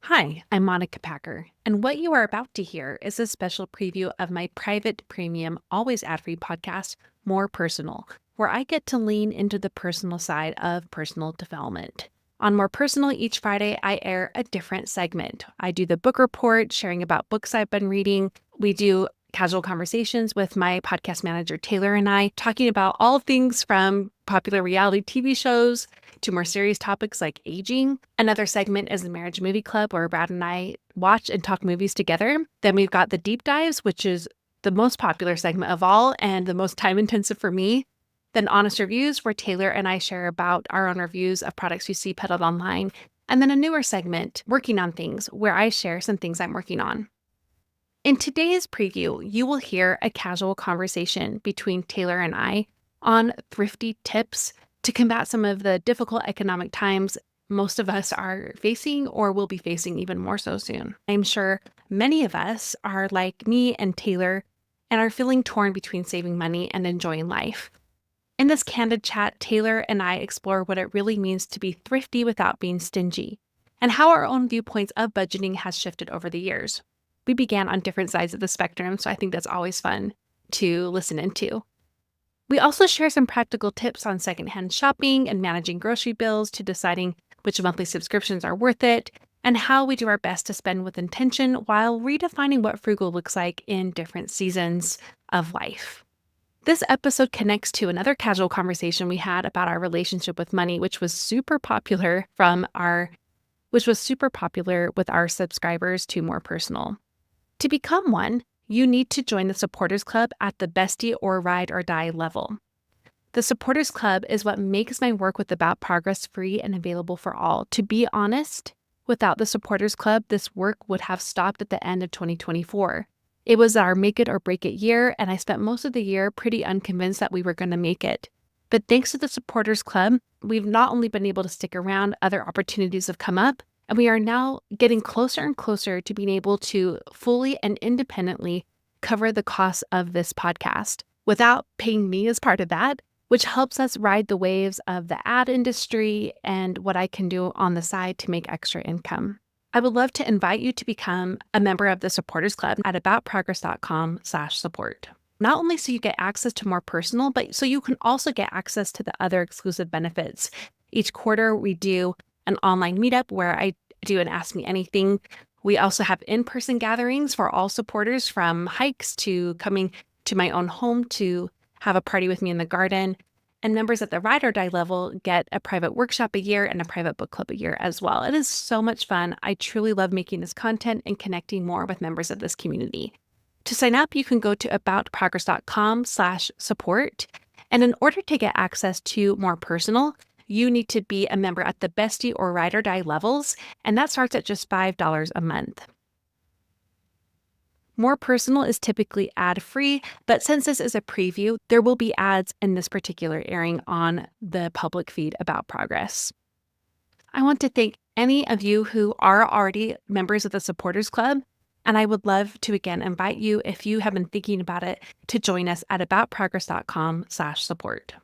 Hi, I'm Monica Packer, and what you are about to hear is a special preview of my private premium, always ad free podcast, More Personal, where I get to lean into the personal side of personal development. On More Personal, each Friday, I air a different segment. I do the book report, sharing about books I've been reading. We do casual conversations with my podcast manager, Taylor, and I, talking about all things from popular reality TV shows to more serious topics like aging. Another segment is the Marriage Movie Club, where Brad and I watch and talk movies together. Then we've got the Deep Dives, which is the most popular segment of all and the most time intensive for me. Then Honest Reviews, where Taylor and I share about our own reviews of products we see peddled online. And then a newer segment, Working on Things, where I share some things I'm working on. In today's preview, you will hear a casual conversation between Taylor and I on thrifty tips to combat some of the difficult economic times most of us are facing or will be facing even more so soon. I'm sure many of us are like me and Taylor and are feeling torn between saving money and enjoying life. In this candid chat, Taylor and I explore what it really means to be thrifty without being stingy and how our own viewpoints of budgeting has shifted over the years. We began on different sides of the spectrum, so I think that's always fun to listen into. We also share some practical tips on secondhand shopping and managing grocery bills to deciding which monthly subscriptions are worth it, and how we do our best to spend with intention while redefining what frugal looks like in different seasons of life. This episode connects to another casual conversation we had about our relationship with money, which was super popular with our subscribers to More Personal. To become one, you need to join the Supporters Club at the Bestie or Ride or Die level. The Supporters Club is what makes my work with About Progress free and available for all. To be honest, without the Supporters Club, this work would have stopped at the end of 2024. It was our make it or break it year, and I spent most of the year pretty unconvinced that we were going to make it. But thanks to the Supporters Club, we've not only been able to stick around, other opportunities have come up, and we are now getting closer and closer to being able to fully and independently cover the costs of this podcast without paying me as part of that, which helps us ride the waves of the ad industry and what I can do on the side to make extra income. I would love to invite you to become a member of the Supporters Club at aboutprogress.com/support. Not only so you get access to More Personal, but so you can also get access to the other exclusive benefits. Each quarter, we do an online meetup where I do an Ask Me Anything. We also have in-person gatherings for all supporters, from hikes to coming to my own home to have a party with me in the garden. And members at the Ride or Die level get a private workshop a year and a private book club a year as well. It is so much fun. I truly love making this content and connecting more with members of this community. To sign up, you can go to aboutprogress.com/support. And in order to get access to More Personal, you need to be a member at the Bestie or Ride or Die levels, and that starts at just $5 a month. More Personal is typically ad-free, but since this is a preview, there will be ads in this particular airing on the public feed About Progress. I want to thank any of you who are already members of the Supporters Club, and I would love to again invite you, if you have been thinking about it, to join us at aboutprogress.com/support.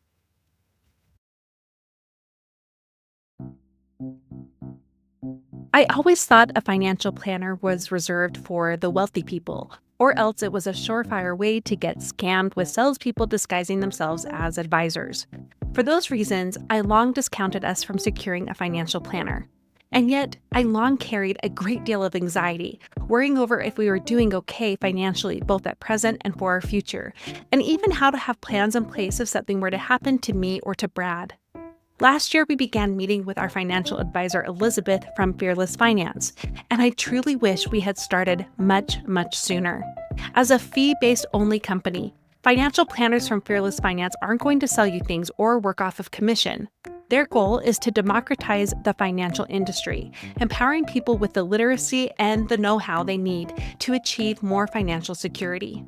I always thought a financial planner was reserved for the wealthy people, or else it was a surefire way to get scammed with salespeople disguising themselves as advisors. For those reasons, I long discounted us from securing a financial planner. And yet, I long carried a great deal of anxiety, worrying over if we were doing okay financially, both at present and for our future, and even how to have plans in place if something were to happen to me or to Brad. Last year, we began meeting with our financial advisor, Elizabeth from Fearless Finance, and I truly wish we had started much, much sooner. As a fee-based only company, financial planners from Fearless Finance aren't going to sell you things or work off of commission. Their goal is to democratize the financial industry, empowering people with the literacy and the know-how they need to achieve more financial security.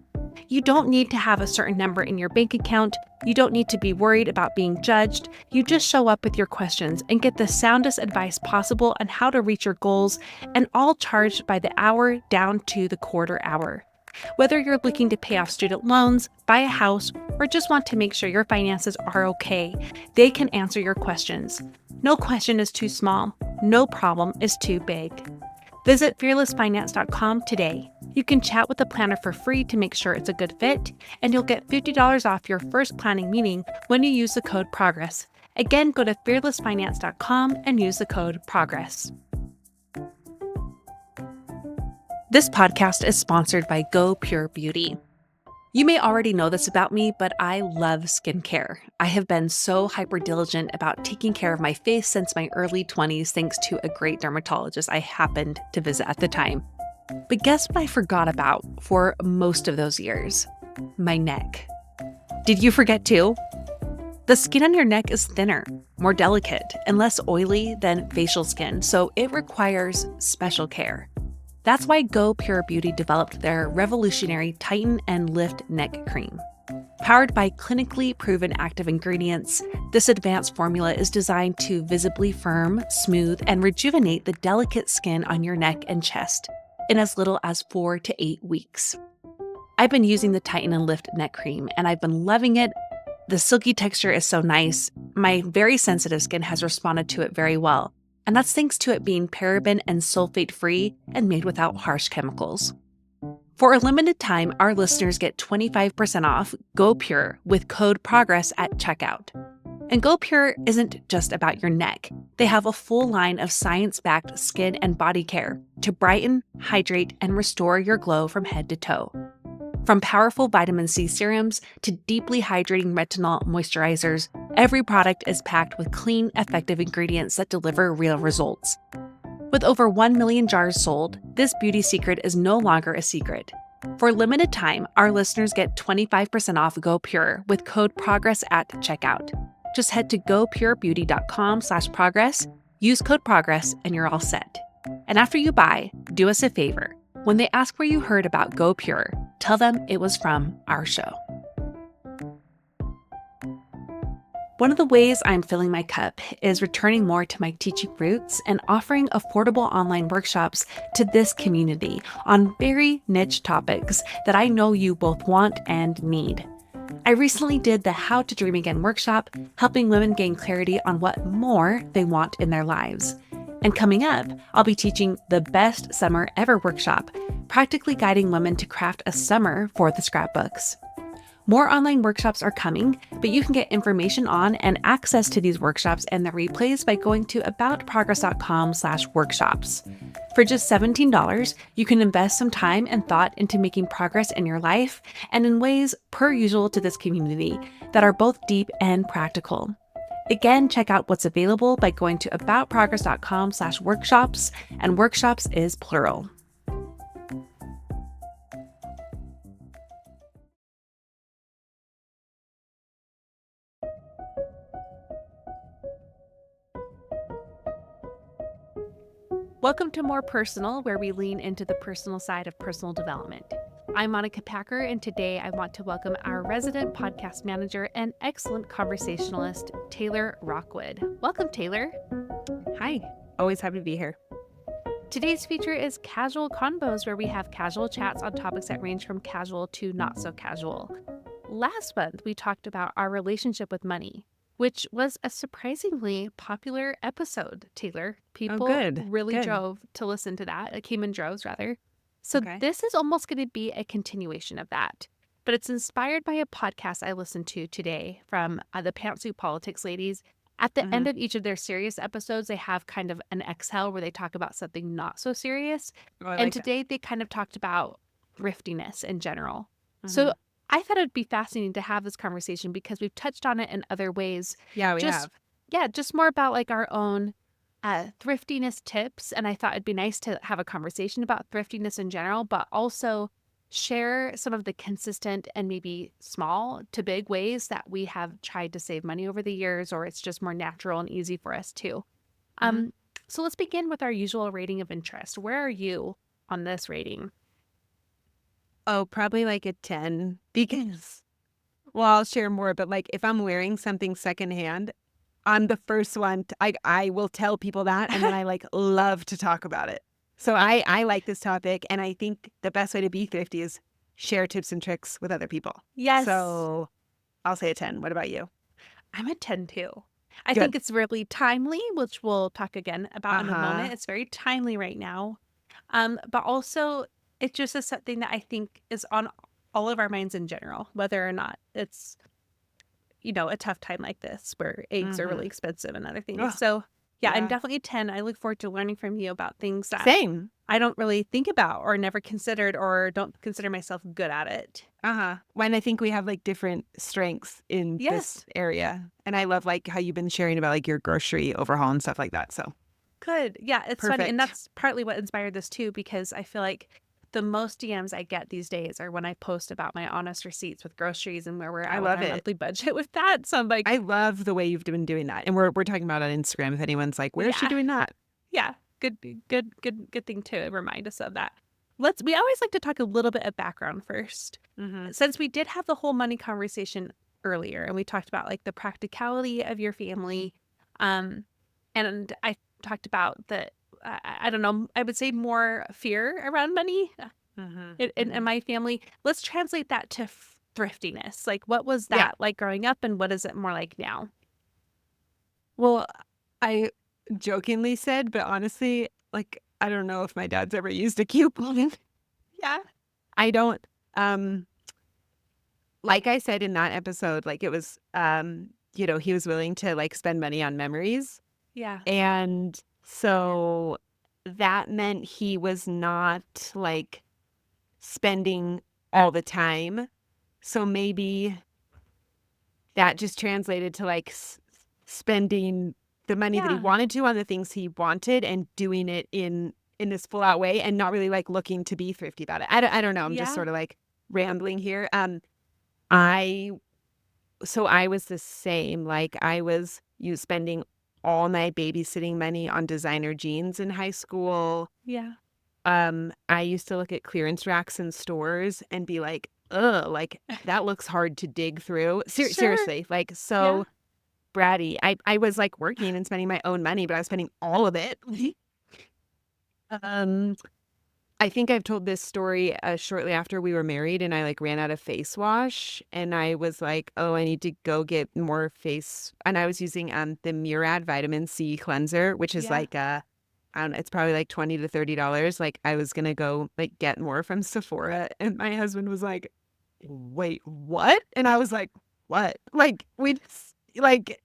You don't need to have a certain number in your bank account. You don't need to be worried about being judged. You just show up with your questions and get the soundest advice possible on how to reach your goals, and all charged by the hour down to the quarter hour. Whether you're looking to pay off student loans, buy a house, or just want to make sure your finances are okay, they can answer your questions. No question is too small. No problem is too big. Visit fearlessfinance.com today. You can chat with a planner for free to make sure it's a good fit, and you'll get $50 off your first planning meeting when you use the code PROGRESS. Again, go to fearlessfinance.com and use the code PROGRESS. This podcast is sponsored by Go Pure Beauty. You may already know this about me, but I love skincare. I have been so hyper diligent about taking care of my face since my early 20s, thanks to a great dermatologist I happened to visit at the time. But guess what I forgot about for most of those years? My neck. Did you forget too? The skin on your neck is thinner, more delicate, and less oily than facial skin, so it requires special care. That's why Go Pure Beauty developed their revolutionary Tighten and Lift Neck Cream. Powered by clinically proven active ingredients, this advanced formula is designed to visibly firm, smooth, and rejuvenate the delicate skin on your neck and chest in as little as 4 to 8 weeks. I've been using the Tighten and Lift Neck Cream, and I've been loving it. The silky texture is so nice. My very sensitive skin has responded to it very well. And that's thanks to it being paraben and sulfate-free and made without harsh chemicals. For a limited time, our listeners get 25% off Go Pure with code PROGRESS at checkout. And Go Pure isn't just about your neck. They have a full line of science-backed skin and body care to brighten, hydrate, and restore your glow from head to toe. From powerful vitamin C serums to deeply hydrating retinol moisturizers, every product is packed with clean, effective ingredients that deliver real results. With over 1 million jars sold, this beauty secret is no longer a secret. For a limited time, our listeners get 25% off Go Pure with code PROGRESS at checkout. Just head to gopurebeauty.com/progress, use code PROGRESS, and you're all set. And after you buy, do us a favor. When they ask where you heard about Go Pure, tell them it was from our show. One of the ways I'm filling my cup is returning more to my teaching roots and offering affordable online workshops to this community on very niche topics that I know you both want and need. I recently did the How to Dream Again workshop, helping women gain clarity on what more they want in their lives. And coming up, I'll be teaching the Best Summer Ever workshop, practically guiding women to craft a summer for the scrapbooks. More online workshops are coming, but you can get information on and access to these workshops and the replays by going to aboutprogress.com/workshops. For just $17, you can invest some time and thought into making progress in your life and in ways per usual to this community that are both deep and practical. Again, check out what's available by going to aboutprogress.com/workshops, and workshops is plural. Welcome to More Personal, where we lean into the personal side of personal development. I'm Monica Packer, and today I want to welcome our resident podcast manager and excellent conversationalist, Taylor Rockwood. Welcome, Taylor. Hi, always happy to be here. Today's feature is Casual Convos, where we have casual chats on topics that range from casual to not so casual. Last month, we talked about our relationship with money, which was a surprisingly popular episode, Taylor. People really drove to listen to that. It came in droves, rather. So This is almost going to be a continuation of that. But it's inspired by a podcast I listened to today from the Pantsuit Politics ladies. At the end of each of their serious episodes, they have kind of an exhale where they talk about something not so serious. And today they kind of talked about thriftiness in general. So I thought it'd be fascinating to have this conversation because we've touched on it in other ways. Yeah, we have. Yeah, just more about like our own thriftiness tips. And I thought it'd be nice to have a conversation about thriftiness in general, but also share some of the consistent and maybe small to big ways that we have tried to save money over the years, or it's just more natural and easy for us too. So let's begin with our usual rating of interest. Where are you on this rating? Oh, probably like a 10 because, well, I'll share more, but like if I'm wearing something secondhand, I'm the first one. I will tell people that, and then I like love to talk about it. So I like this topic, and I think the best way to be thrifty is share tips and tricks with other people. Yes. So I'll say a 10. What about you? I'm a 10 too. I think it's really timely, which we'll talk again about in a moment. It's very timely right now. But also it just is something that I think is on all of our minds in general, whether or not it's, a tough time like this where eggs are Mm-hmm. really expensive and other things. Oh, So yeah, I'm yeah. definitely 10. I look forward to learning from you about things that Same. I don't really think about or never considered or don't consider myself good at it. Uh-huh. When I think we have like different strengths in this Yes, area. And I love like how you've been sharing about like your grocery overhaul and stuff like that. So good. Yeah, it's funny. And perfect. that's partly what inspired this too, because I feel like the most DMs I get these days are when I post about my honest receipts with groceries and where we're I at with love our it. monthly budget with that. So I'm like, I love the way you've been doing that. And we're talking about it on Instagram if anyone's like, where is she yeah, doing that? yeah, good thing to remind us of that. We always like to talk a little bit of background first. Mm-hmm. Since we did have the whole money conversation earlier and we talked about like the practicality of your family, um, and I talked about I don't know, I would say more fear around money Mm-hmm. in Mm-hmm. my family. Let's translate that to thriftiness. Like, what was Yeah. that like growing up, and what is it more like now? Well, I jokingly said, but honestly, like, I don't know if my dad's ever used a coupon. Yeah, I don't, um, like I said in that episode, like it was, he was willing to like spend money on memories. yeah, And so that meant he was not like spending all the time. So maybe that just translated to like spending the money that he yeah, wanted to on the things he wanted and doing it in this full out way and not really like looking to be thrifty about it. I don't know. I'm just yeah, sort of like rambling here. I so I was the same. Like I was you spending all my babysitting money on designer jeans in high school. yeah, I used to look at clearance racks in stores and be like, ugh, like that looks hard to dig through. sure, Seriously, like yeah. so bratty. I was like working and spending my own money, but I was spending all of it. um, I think I've told this story shortly after we were married and I like ran out of face wash and I was like, oh, I need to go get more face. And I was using the Murad vitamin C cleanser, which is Yeah. like I don't know, it's probably like $20 to $30. Like I was gonna go like get more from Sephora, and my husband was like, "Wait, what?" And I was like, "What?" Like we just, like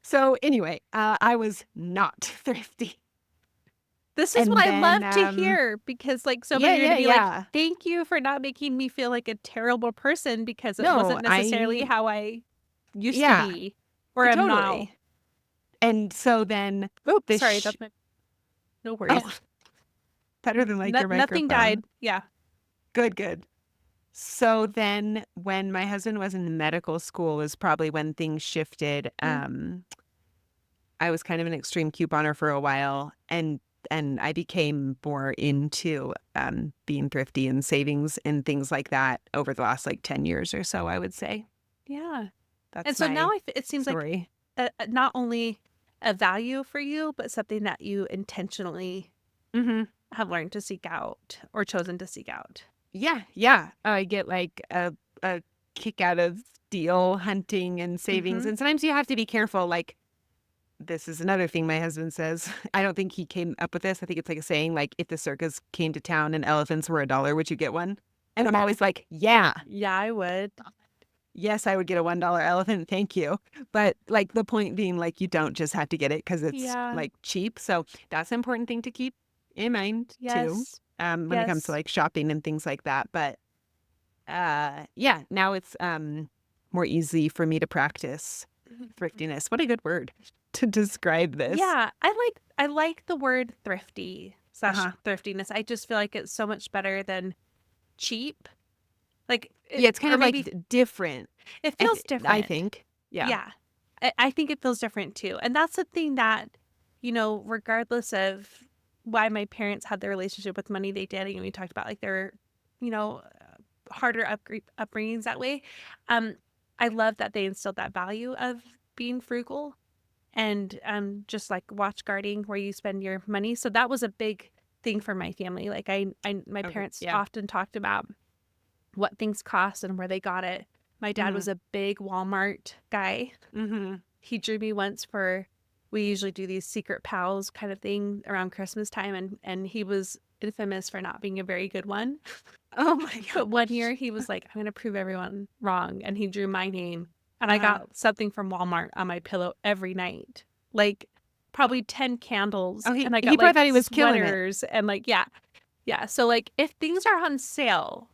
so. Anyway, I was not thrifty, This is what and I then love to hear because, like, so yeah, many are yeah, to be like, yeah. thank you for not making me feel like a terrible person because it No, wasn't necessarily how I used to yeah, be or am now. totally. And so then Oops, this, sorry, that's my no oh, worries. better than like your Nothing microphone. died. Yeah. Good, good. So then when my husband was in medical school was probably when things shifted. Mm. I was kind of an extreme couponer for a while and I became more into being thrifty and savings and things like that over the last like 10 years or so, I would say. Yeah. And That's so now my it seems like story. not only a value for you, but something that you intentionally Hmm. have learned to seek out or chosen to seek out. Yeah, yeah. I get like a kick out of deal hunting and savings. Mm-hmm. And sometimes you have to be careful. Like, this is another thing my husband says. I don't think he came up with this. I think it's like a saying, like, if the circus came to town and elephants were $1, would you get one? And I'm always like, yeah, Yeah, I would. yes, I would get a $1 elephant. Thank you. But like the point being, like, you don't just have to get it because it's Yeah. like cheap. So that's an important thing to keep in mind too. Yes. When it comes to Yes. like shopping and things like that. But yeah, now it's more easy for me to practice thriftiness. What a good word to describe this. Yeah, I like the word thrifty slash Uh-huh. thriftiness. I just feel like it's so much better than cheap. Like, Yeah, it's kind or of like maybe different. it I, feels I different. think. Yeah. Yeah, I think it feels different too. And that's the thing that, regardless of why my parents had the relationship with money they did, and we talked about like their, you know, harder upbringings that way. Um, I love that they instilled that value of being frugal and just like watch guarding where you spend your money. So that was a big thing for my family. Like my Okay. parents Yeah. often talked about what things cost and where they got it. My dad Mm-hmm. was a big Walmart guy. Mm-hmm. He drew me once we usually do these secret pals kind of thing around Christmas time, and he was infamous for not being a very good one. Oh my But one year gosh. he was like, I'm going to prove everyone wrong. And he drew my name. And I Uh-huh. got something from Walmart on my pillow every night. Like probably 10 candles. Oh, And I he got probably like thought he was killing it. sweaters and like, yeah. Yeah. So like if things are on sale,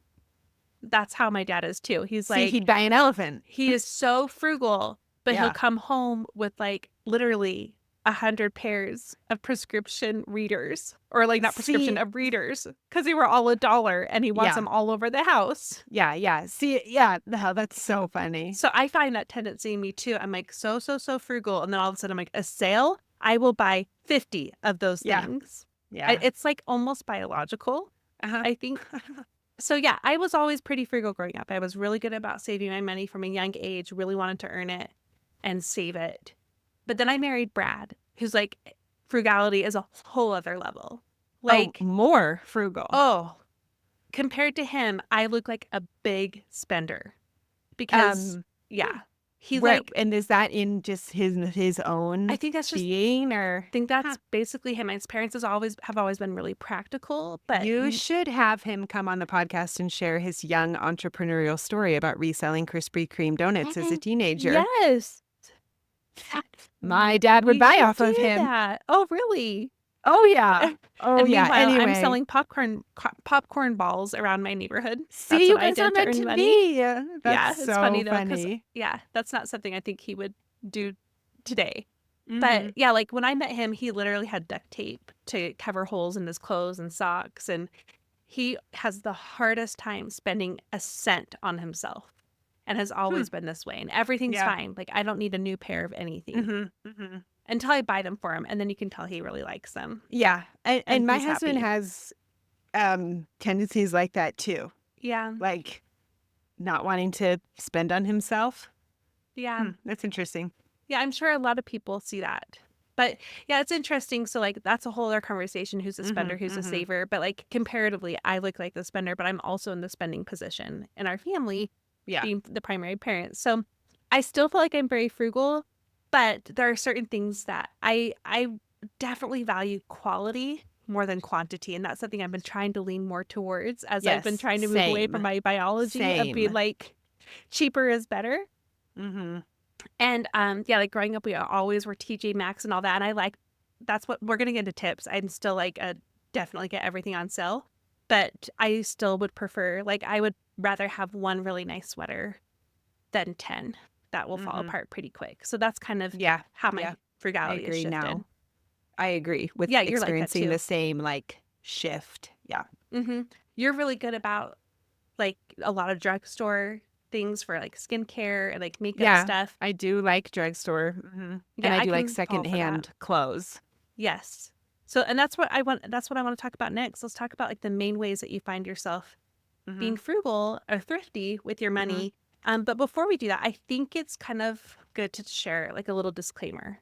that's how my dad is too. He's See, like, he'd buy an elephant. he is so frugal, but he'll Yeah. come home with like literally 100 pairs of prescription readers, or like not prescription See, of readers, because they were all $1 and he wants yeah. them all over the house. Yeah, yeah. See, yeah, no, that's so funny. So I find that tendency in me too. I'm like so frugal, and then all of a sudden I'm like, a sale, I will buy 50 of those Yeah. things. Yeah. It's like almost biological, Uh-huh. I think. So yeah, I was always pretty frugal growing up. I was really good about saving my money from a young age, really wanted to earn it and save it. But then I married Brad, who's like, frugality is a whole other level. Oh, Like, more frugal. oh, compared to him, I look like a big spender because, yeah, he where, like, and is that in just his own I think that's just, being, or I think that's basically him. His parents have always been really practical, but you should have him come on the podcast and share his young entrepreneurial story about reselling Krispy Kreme donuts as a teenager. yes, My dad would we buy should off of do him. that. Oh, really? Oh yeah. Oh And yeah. meanwhile, I'm Anyway, selling popcorn balls around my neighborhood. see, That's you what I guys are did to meant earn to money. be. Yeah, That's it's so funny though, because funny. yeah, that's not something I think he would do today. Mhm. But yeah, like when I met him, he literally had duct tape to cover holes in his clothes and socks, and he has the hardest time spending a cent on himself, and has always been this way. And everything's Yeah. fine. Like I don't need a new pair of anything until I buy them for him, and then you can tell he really likes them, Yeah. And and my he's husband happy. has tendencies like that too. Yeah, Like not wanting to spend on himself. yeah. That's interesting. Yeah, I'm sure a lot of people see that. But yeah, it's interesting. So like that's a whole other conversation. Who's a spender, who's a saver? But like comparatively, I look like the spender, but I'm also in the spending position in our family, Yeah. being the primary parent. So I still feel like I'm very frugal, but there are certain things that I definitely value quality more than quantity. And that's something I've been trying to lean more towards as I've been Yes. trying to move away from Same. my biology of being Same. like cheaper is better. Mm-hmm. And yeah, like growing up, we always were TJ Maxx and all that. And I like, that's what we're gonna get into tips. I'm still like definitely get everything on sale, but I still would prefer, like, I would rather have one really nice sweater than 10 that will fall apart pretty quick. So that's kind of Yeah. how my Yeah. I frugality has agree shifted. now. I agree with Yeah, you're like that experiencing too. the same like shift. Yeah. You're really good about like a lot of drugstore things for like skincare and like makeup Yeah. stuff. I do like drugstore. And Yeah, I do like can fall for that. secondhand clothes. Yes. So, and that's what I want to talk about next. Let's talk about like the main ways that you find yourself being frugal or thrifty with your money. But before we do that, I think it's kind of good to share like a little disclaimer.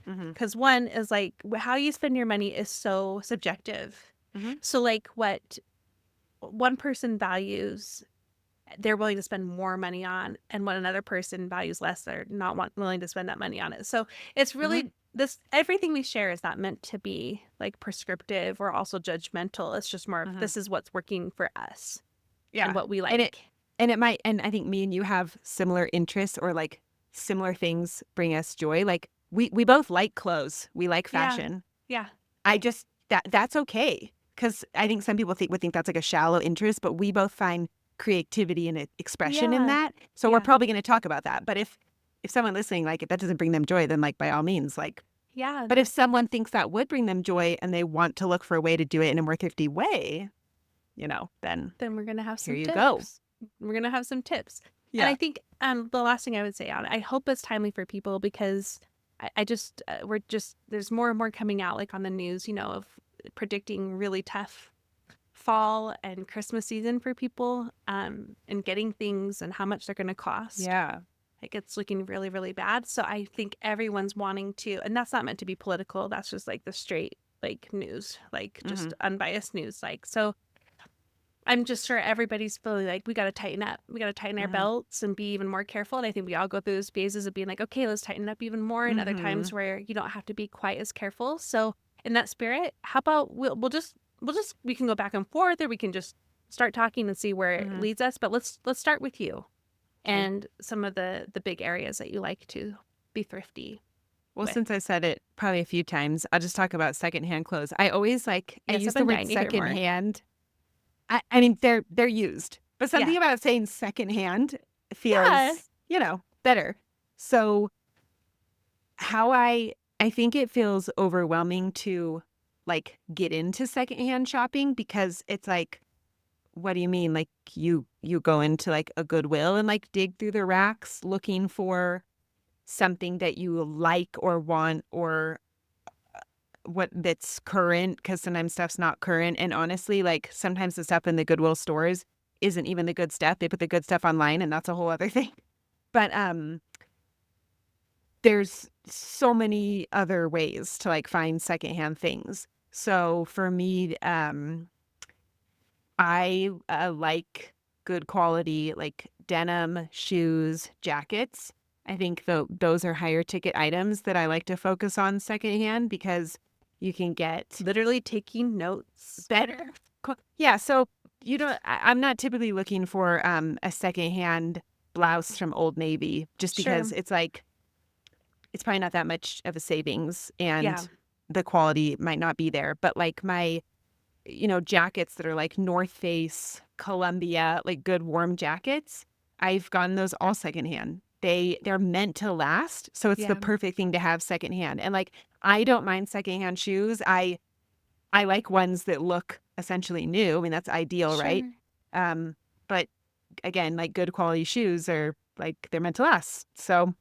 Because one is like how you spend your money is so subjective. So like what one person values, they're willing to spend more money on, and what another person values less, they're not willing to spend that money on it. So it's really everything we share is not meant to be like prescriptive or also judgmental. It's just more of this is what's working for us and what we like. And it might, and I think me and you have similar interests or like similar things bring us joy. Like we both like clothes. We like fashion. Yeah. I just, that's okay. Because I think some people would think that's like a shallow interest, but we both find creativity and expression in Yeah. that. So we're probably going to talk about that. But if someone listening, like if that doesn't bring them joy, then like by all means, like, Yeah. but if someone thinks that would bring them joy and they want to look for a way to do it in a more thrifty way, you know, then we're going to have some here you tips. go. We're going to have some tips. Yeah. And I think the last thing I would say on it, I hope it's timely for people because I just, there's more and more coming out like on the news, you know, of predicting really tough fall and Christmas season for people and getting things and how much they're going to cost. Yeah. Like it's looking really, really bad. So I think everyone's wanting to, and that's not meant to be political. That's just like the straight like news, like just unbiased news. Like, so I'm just sure everybody's feeling like we got to tighten up. We got to tighten our belts and be even more careful. And I think we all go through those phases of being like, okay, let's tighten up even more. And other times where you don't have to be quite as careful. So in that spirit, how about we'll just we can go back and forth, or we can just start talking and see where it Mhm. leads us. But let's start with you Okay. and some of the big areas that you like to be thrifty Well, with. since I said it probably a few times, I'll just talk about secondhand clothes. I Yes, use I've the been word dying to hear more. secondhand. I mean, they're used, but Yeah. something about saying secondhand Yeah. feels, better. So how I think it feels overwhelming to like get into secondhand shopping because it's like, what do you mean? Like you go into like a Goodwill and like dig through the racks looking for something that you like or want or what that's current because sometimes stuff's not current. And honestly, like sometimes the stuff in the Goodwill stores isn't even the good stuff. They put the good stuff online and that's a whole other thing. But there's so many other ways to like find secondhand things. So for me, I like good quality like denim, shoes, jackets. I think those are higher ticket items that I like to focus on secondhand because you can get Literally taking notes. better. Yeah, so I'm not typically looking for a secondhand blouse from Old Navy just because Sure. it's like it's probably not that much of a savings Yeah. and the quality might not be there. But like my jackets that are like North Face, Columbia, like good warm jackets. I've gotten those all secondhand. They're meant to last, so it's the Yeah. perfect thing to have secondhand. And like I don't mind secondhand shoes. I like ones that look essentially new. I mean, that's ideal, right? Sure. Um, but again, like good quality shoes are like they're meant to last. So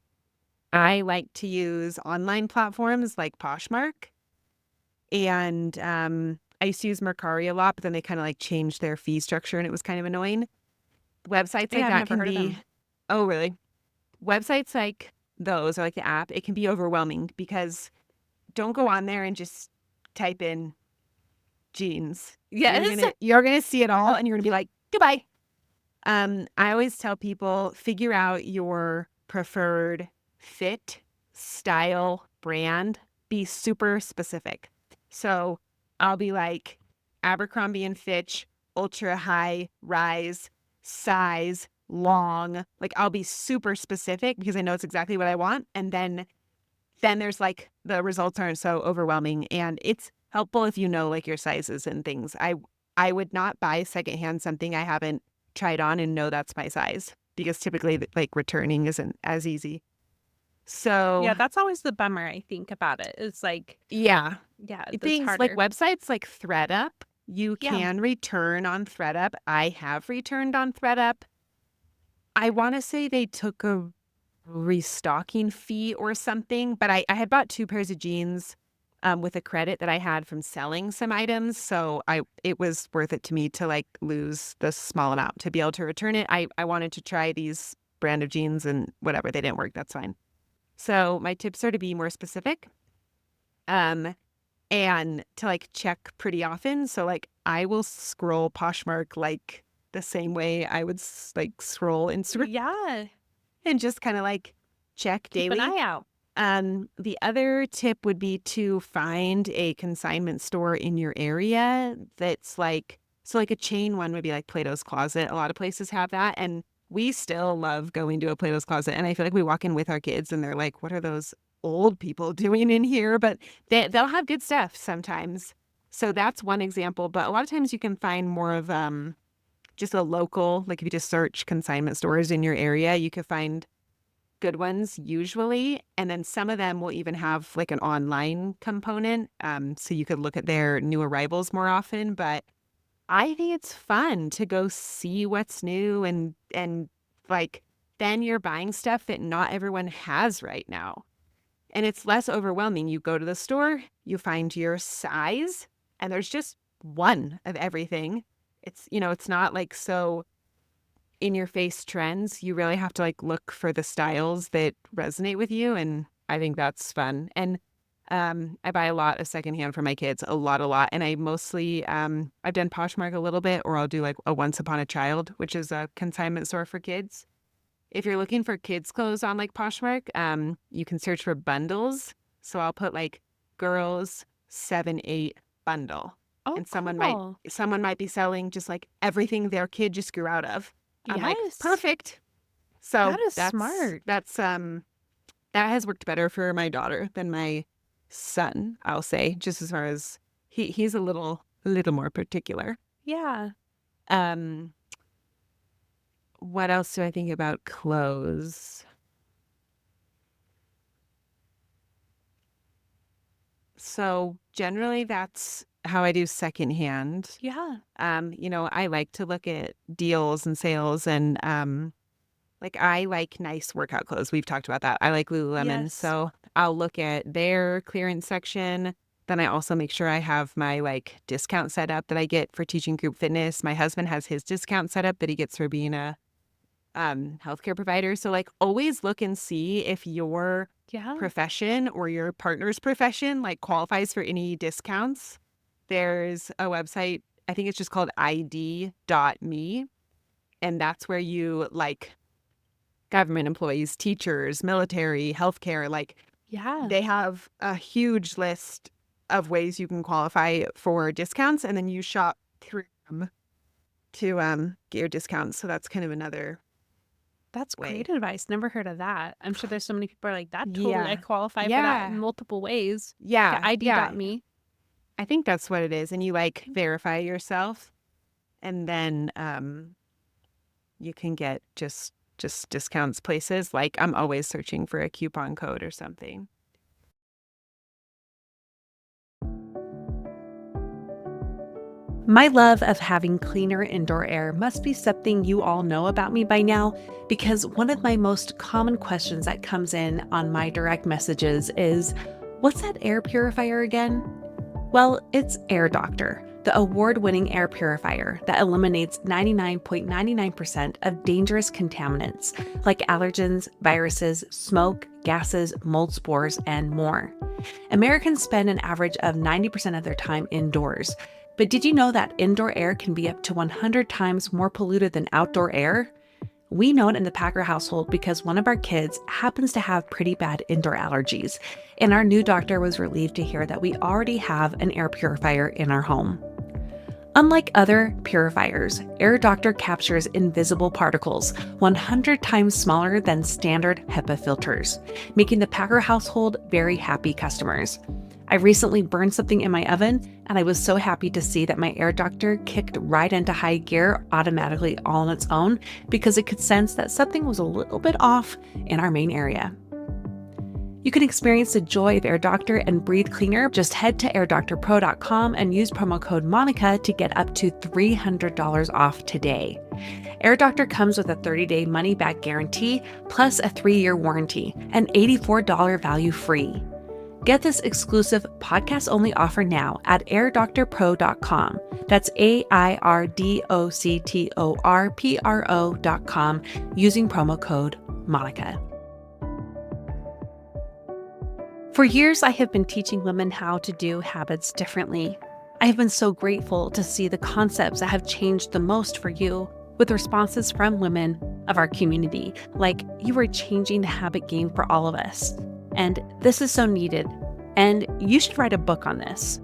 I like to use online platforms like Poshmark and, I used to use Mercari a lot, but then they kinda, like, changed their fee structure, and it was kind of annoying. Websites like Yeah, I've that never can heard of be them. Oh, really? Websites like those or like the app, it can be overwhelming because don't go on there and just type in jeans. You're Yes. gonna you're gonna see it all, and you're gonna be like, "Goodbye." I always tell people, figure out your preferred fit, style, brand. Be super specific. So I'll be like Abercrombie and Fitch, ultra high rise, size, long. Like I'll be super specific because I know it's exactly what I want. And then there's like the results aren't so overwhelming and it's helpful if you know like your sizes and things. I would not buy secondhand something I haven't tried on and know that's my size because typically like returning isn't as easy. So, Yeah, that's always the bummer, I think, about it. It's like, yeah, yeah, it's things like harder. websites like ThreadUp, you Yeah. can return on ThreadUp. I have returned on ThreadUp. I want to say they took a restocking fee or something, but I had bought 2 pairs of jeans, with a credit that I had from selling some items, so it was worth it to me to, like, lose the small amount to be able to return it. I wanted to try these brand of jeans and whatever, they didn't work, that's fine. So, my tips are to be more specific, um, and to, like, check pretty often, so, like, I will scroll Poshmark, like, the same way I would like, scroll Instagram Yeah. and just kinda, like, check Keep an daily. eye out. The other tip would be to find a consignment store in your area that's like so like a chain one would be like Plato's Closet. A lot of places have that. And we still love going to a Plato's Closet. And I feel like we walk in with our kids and they're like, what are those old people doing in here? But they'll have good stuff sometimes. So that's one example. But a lot of times you can find more of just a local, like if you just search consignment stores in your area, you could find good ones usually, and then some of them will even have, like, an online component, so you could look at their new arrivals more often, but I think it's fun to go see what's new and, like, then you're buying stuff that not everyone has right now, and it's less overwhelming. You go to the store, you find your size, and there's just one of everything. It's not, like, so in your face trends, you really have to like look for the styles that resonate with you. And I think that's fun. And I buy a lot of secondhand for my kids, a lot. And I mostly, I've done Poshmark a little bit, or I'll do like a Once Upon a Child, which is a consignment store for kids. If you're looking for kids' clothes on like Poshmark, you can search for bundles. So I'll put like girls 7-8 bundle Oh, and cool. someone might be selling just like everything their kid just grew out of. I'm like, Yes. perfect. So That is smart. that has worked better for my daughter than my son, I'll say, just as far as he's a little more particular. Yeah. Um, what else do I think about clothes? So generally that's how I do secondhand. Yeah. I like to look at deals and sales and like I like nice workout clothes. We've talked about that. I like Lululemon. Yes. So I'll look at their clearance section. Then I also make sure I have my like discount set up that I get for teaching group fitness. My husband has his discount set up that he gets for being a healthcare provider. So like always look and see if your Yeah. profession or your partner's profession like qualifies for any discounts. There's a website, I think it's just called ID.me. And that's where you like government employees, teachers, military, healthcare, like Yeah. they have a huge list of ways you can qualify for discounts and then you shop through them to get your discounts. So that's kind of another That's great way. advice. Never heard of that. I'm sure there's so many people are like, that totally, I Yeah. qualify for that in Yeah. multiple ways. Yeah, Yeah. Yeah. ID.me. I think that's what it is. And you like verify yourself and then you can get just discounts places. Like I'm always searching for a coupon code or something. My love of having cleaner indoor air must be something you all know about me by now, because one of my most common questions that comes in on my direct messages is, what's that air purifier again? Well, it's Air Doctor, the award-winning air purifier that eliminates 99.99% of dangerous contaminants like allergens, viruses, smoke, gases, mold spores, and more. Americans spend an average of 90% of their time indoors. But did you know that indoor air can be up to 100 times more polluted than outdoor air? We know it in the Packer household because one of our kids happens to have pretty bad indoor allergies, and our new doctor was relieved to hear that we already have an air purifier in our home. Unlike other purifiers, Air Doctor captures invisible particles 100 times smaller than standard HEPA filters, making the Packer household very happy customers. I recently burned something in my oven, and I was so happy to see that my Air Doctor kicked right into high gear automatically all on its own because it could sense that something was a little bit off in our main area. You can experience the joy of Air Doctor and breathe cleaner. Just head to airdoctorpro.com and use promo code MONICA to get up to $300 off today. Air Doctor comes with a 30-day money-back guarantee, plus a 3-year warranty, and $84 value free. Get this exclusive podcast-only offer now at airdoctorpro.com. That's AIRDOCTORPRO.com using promo code MONICA. For years, I have been teaching women how to do habits differently. I have been so grateful to see the concepts that have changed the most for you with responses from women of our community, like, you are changing the habit game for all of us. And this is so needed. And you should write a book on this.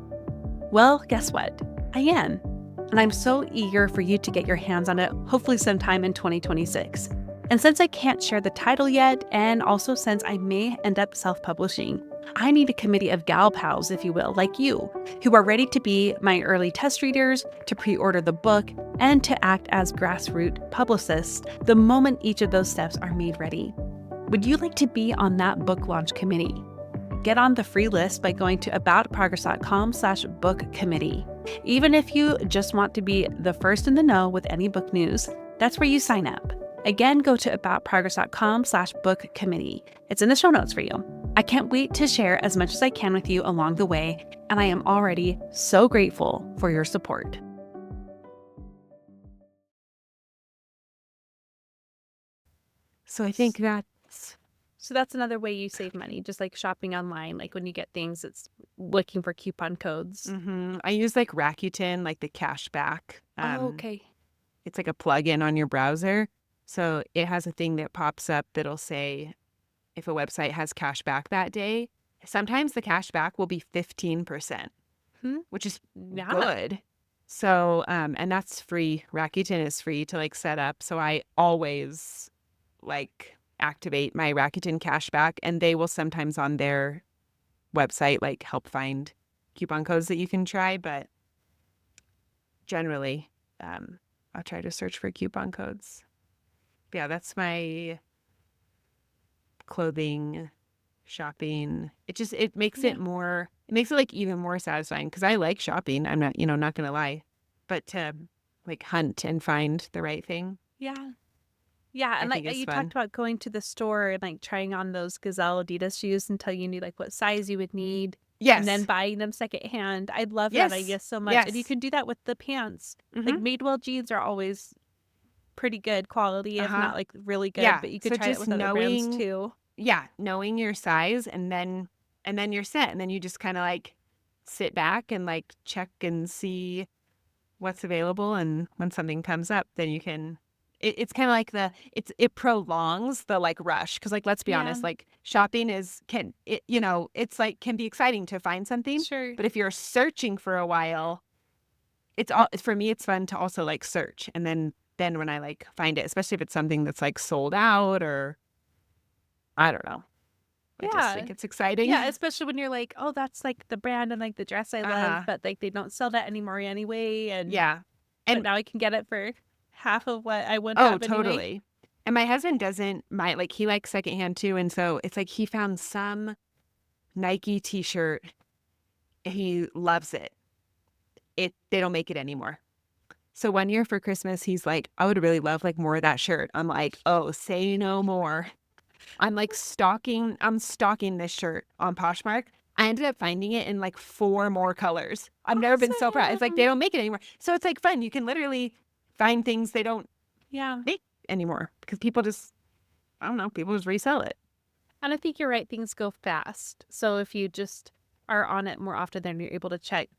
Well, guess what? I am. And I'm so eager for you to get your hands on it, hopefully sometime in 2026. And since I can't share the title yet, and also since I may end up self-publishing, I need a committee of gal pals, if you will, like you, who are ready to be my early test readers, to pre-order the book, and to act as grassroots publicists the moment each of those steps are made ready. Would you like to be on that book launch committee? Get on the free list by going to aboutprogress.com/book committee. Even if you just want to be the first in the know with any book news, that's where you sign up. Again, go to aboutprogress.com/book committee. It's in the show notes for you. I can't wait to share as much as I can with you along the way, and I am already so grateful for your support. So I think that's So that's another way you save money, just like shopping online. Like when you get things, it's looking for coupon codes. I use like Rakuten, like the cashback. Oh, okay. It's like a plug-in on your browser. So it has a thing that pops up that'll say if a website has cash back that day. Sometimes the cash back will be 15%. which is Yeah. good. So, and that's free. Rakuten is free to like set up. So I always like activate my Rakuten cashback, and they will sometimes on their website like help find coupon codes that you can try. But generally, I'll try to search for coupon codes. But yeah, that's my clothing shopping. It makes Yeah. it makes it like even more satisfying because I like shopping. I'm not, not gonna lie, but to like hunt and find the right thing, Yeah. Yeah, I and like think is you talked fun. about going to the store and like trying on those Gazelle Adidas shoes until you knew like what size you would need and then Yes, buying them secondhand. I love that yes, idea so much. And you yes. can do that with the pants. Mm-hmm. Like Madewell jeans are always pretty good quality, if Uh-huh. not like really good, Yeah. but you could So try it just with other brands knowing, too. yeah, knowing your size, and then you're set, and then you just kind of like sit back and like check and see what's available, and when something comes up then you can it's kind of like it prolongs the like rush because like let's be Yeah, honest, like shopping it's like can be exciting to find something, sure. but if you're searching for a while, it's all for me it's fun to also like search, and then when I like find it, especially if it's something that's like sold out, or I don't know, I just Yeah. think it's exciting. Yeah, especially when you're like, oh, that's like the brand and like the dress I love, Uh-huh. but like they don't sell that anymore anyway. And Yeah. but And now I can get it for half of what I would oh, have anyway. totally. And my husband doesn't my like he likes secondhand too, and so it's like he found some Nike t-shirt. He loves it. They don't make it anymore. So one year for Christmas, he's like, I would really love like more of that shirt. I'm like, oh, say no more. I'm stalking this shirt on Poshmark. I ended up finding it in like 4 more colors. I've never been so proud. It's like they Awesome. don't make it anymore. So it's like fun. You can literally find things they don't Yeah. make anymore because people just I don't know, people just resell it. And I think you're right, things go fast. So if you just are on it more often, then you're able to check.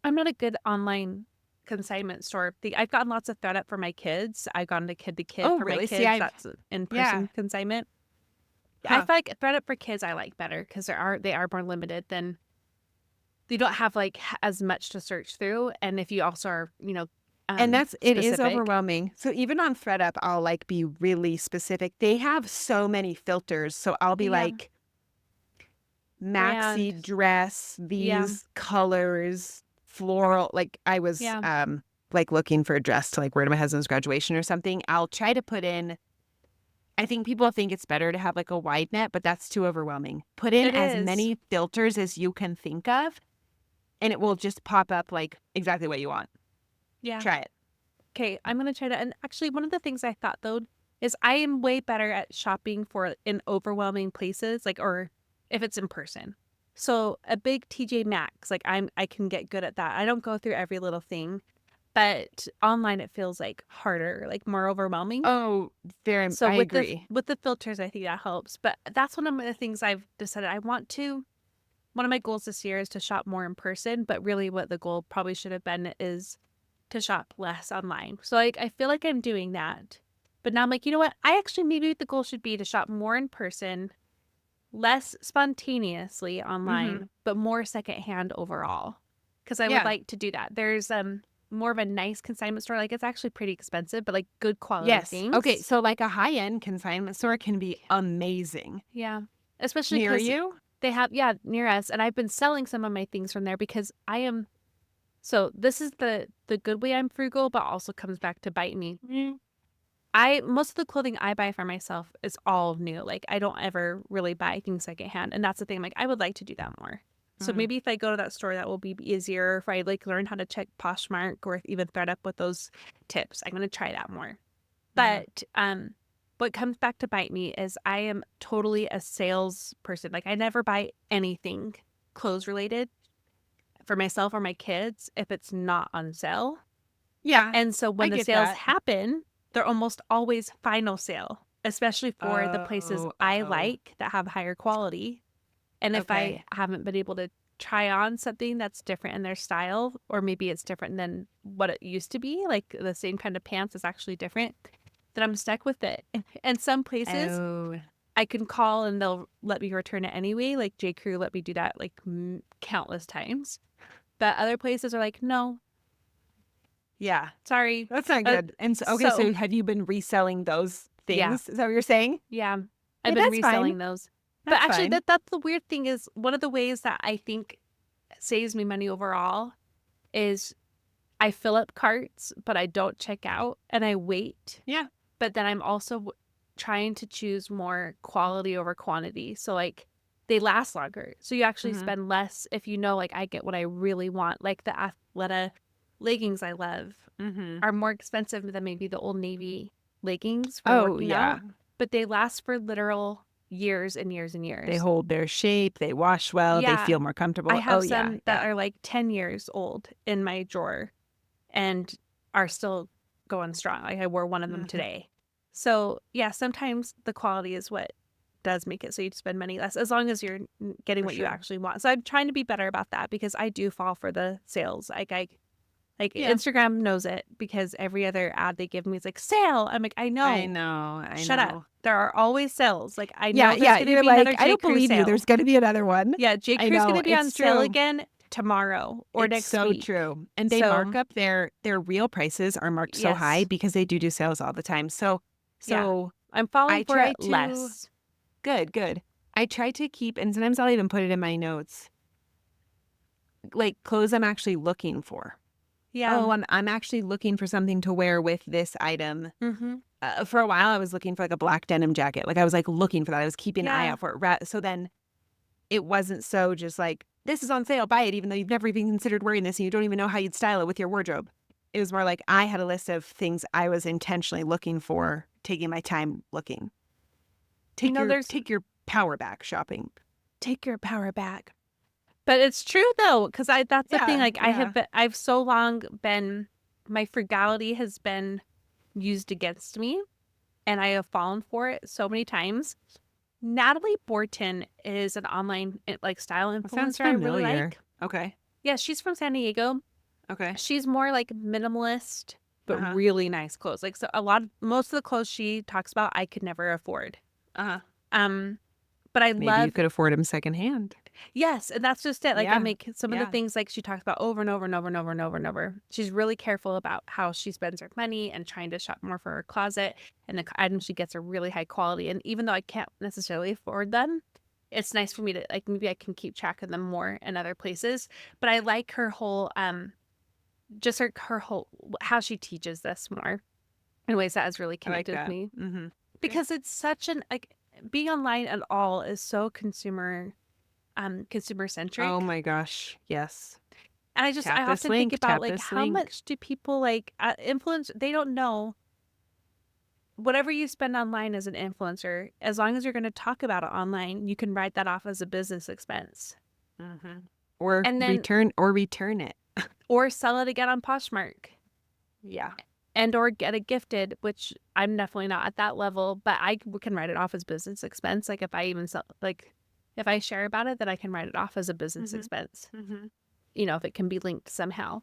I'm not a good online consignment store. I've gotten lots of ThredUp for my kids. I've gotten a kid to kid Oh, for my really? See, kids. I've That's in yeah. person consignment. I Huh. feel like ThredUp for kids I like better because they are more limited than they don't have like as much to search through. And if you also are, And it is specific. overwhelming. So even on ThredUp, I'll like be really specific. They have so many filters. So I'll be Yeah. like maxi Brand. dress, Yeah. these colors, floral. Like I was Yeah. like looking for a dress to like wear to my husband's graduation or something. I'll try to put in I think people think it's better to have like a wide net, but that's too overwhelming. Put in It as is. many filters as you can think of, and it will just pop up like exactly what you want. Yeah. Try it. Okay, I'm gonna try to. And actually, one of the things I thought though is I am way better at shopping for in overwhelming places, like or if it's in person. So a big TJ Maxx, like I can get good at that. I don't go through every little thing, but online it feels like harder, like more overwhelming. Oh, So I agree. with the filters, I think that helps. But that's one of the things I've decided I want to. One of my goals this year is to shop more in person, but really what the goal probably should have been is to shop less online. So like I feel like I'm doing that. But now I'm like, you know what? I actually maybe the goal should be to shop more in person, less spontaneously Mm-hmm. online, but more secondhand overall. Cuz I would Yeah. like to do that. There's more of a nice consignment store. Like it's actually pretty expensive, but like good quality Yes. Okay. things. So like a high-end consignment store can be amazing. Yeah. Especially Near cuz you? they have near us and I've been selling some of my things from there because I am so this is the good way I'm frugal, but also comes back to bite me. I most of the clothing I buy for myself is all new. Like I don't ever really buy things secondhand, and that's the thing. I'm like I would like to do that more. So Mm-hmm. maybe if I go to that store, that will be easier. If I like learn how to check Poshmark or even ThredUp with those tips, I'm gonna try that more. Mm-hmm. But what comes back to bite me is I am totally a sales person. Like I never buy anything clothes related for myself or my kids if it's not on sale. Yeah, And so I when the get sales that. happen, they're almost always final sale, especially for the places Oh, I oh. like that have higher quality. And if I Okay. haven't been able to try on something that's different in their style, or maybe it's different than what it used to be, like the same kind of pants is actually different, then I'm stuck with it. And some places Oh. I can call and they'll let me return it anyway. Like J. Crew let me do that like countless times. But other places are like, no, Yeah. sorry. That's not good. And so, okay, So so have you been reselling those yeah, things? Is that what you're saying? yeah, I've Yeah, been that's fine. reselling those. But That's actually, fine. that's the weird thing is one of the ways that I think saves me money overall is I fill up carts, but I don't check out and I wait. Yeah. But then I'm also trying to choose more quality over quantity. So like they last longer. So you actually Mm-hmm. spend less if you know like I get what I really want. Like the Athleta leggings I love Mm-hmm. are more expensive than maybe the Old Navy leggings for Oh, working yeah. out, but they last for literal years and years and They years. hold their shape. They wash well. They Yeah. feel more I comfortable. Oh, have yeah. some that Yeah. are like 10 years old in my drawer and are still going strong. Like I wore one of them Mm-hmm. today. So, yeah, sometimes the quality is what does make it so you spend money less as long as you're getting For what you sure. actually want. So, I'm trying to be better about that because I do fall for the sales. Like Yeah. Instagram knows it because every other ad they give me is like sale. I'm like, I I know. know. I Shut up. know. There are always sales. Like I Yeah. know there's Yeah. going to You're be another like, I J. don't Crew believe you. sale. There's going to be another one. Yeah, J. I Crew's going know. to be on It's sale true. again tomorrow or It's next so week. true. And they So, mark up their real prices are marked so high yes. because they do sales all the time. So Yeah. so I'm falling I for try it to less. good. I try to keep, and sometimes I'll even put it in my notes, like clothes I'm actually looking for. Yeah. Oh, I'm actually looking for something to wear with this item. Mhm. For a while, I was looking for like a black denim jacket. Like I was like looking for that. I was keeping an eye Yeah. out for it. So then it wasn't so just like, this is on sale, buy it, even though you've never even considered wearing this and you don't even know how you'd style it with your wardrobe. It was more like I had a list of things I was intentionally looking for, taking my time looking. You know, there's Take your power back shopping. take your power back. But it's true though, because that's the thing. Yeah, Like yeah. I've so long been, my frugality has been used against me, and I have fallen for it so many times. Natalie Borton is an online like style That sounds influencer I really familiar. like. Okay. Yeah, she's from San Diego. Okay. She's more like minimalist, but Uh-huh. really nice clothes. Like so, most of the clothes she talks about, I could never afford. Uh-huh. Um, but I Maybe you love could afford them secondhand. yes, and that's just it. Like I Yeah. make some of the Yeah. things like she talks about over and over and over and over and over and over. She's really careful about how she spends her money and trying to shop more for her closet and the items she gets are really high quality. And even though I can't necessarily afford them, it's nice for me to like maybe I can keep track of them more in other places. But I like her whole just her whole how she teaches this more in ways that has really I like connected with that. me Mm-hmm. because it's such an like being online at all is so consumer Oh centric. my gosh. Yes. And I often think about Tap like this how link. much do people like influence they don't know whatever you spend online as an influencer, as long as you're going to talk about it online, you can write that off as a business expense. Mm-hmm. And then Or return it. or sell it again on Poshmark Yeah. and or get it gifted, which I'm definitely not at that level, but I can write it off as business expense. Like if I even sell like if I share about it, then I can write it off as a business Mm-hmm. expense. Mm-hmm. You know, if it can be linked somehow.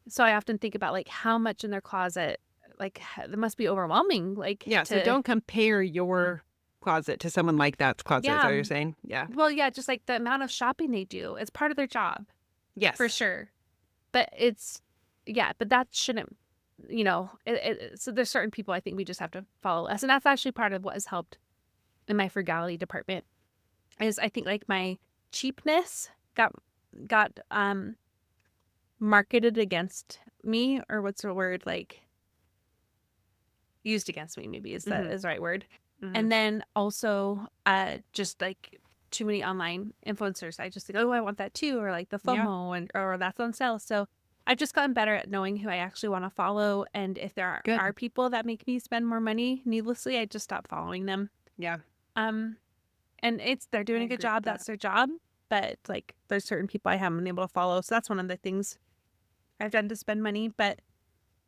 So I often think about like how much in their closet, like it must be overwhelming. Like Yeah. So to, don't compare your closet to someone like that's closet. Is that yeah, what you're saying? Yeah. well, yeah, just like the amount of shopping they do. It's part of their job for Yes. sure. But it's, yeah, but that shouldn't, you know, so there's certain people I think we just have to follow less. And that's actually part of what has helped in my frugality department is I think like my cheapness got marketed against me or what's the word like used against me maybe is Mm-hmm. the right word. Mm-hmm. And then also just like too many online influencers. I just think, oh, I want that too, or like the Yeah. FOMO and or that's on sale. So I've just gotten better at knowing who I actually want to follow. And if there Good. are people that make me spend more money needlessly, I just stop following them. Yeah. Um and they're doing I a good agree with job, that. that's their job. But like there's certain people I haven't been able to follow. So that's one of the things I've done to spend money. But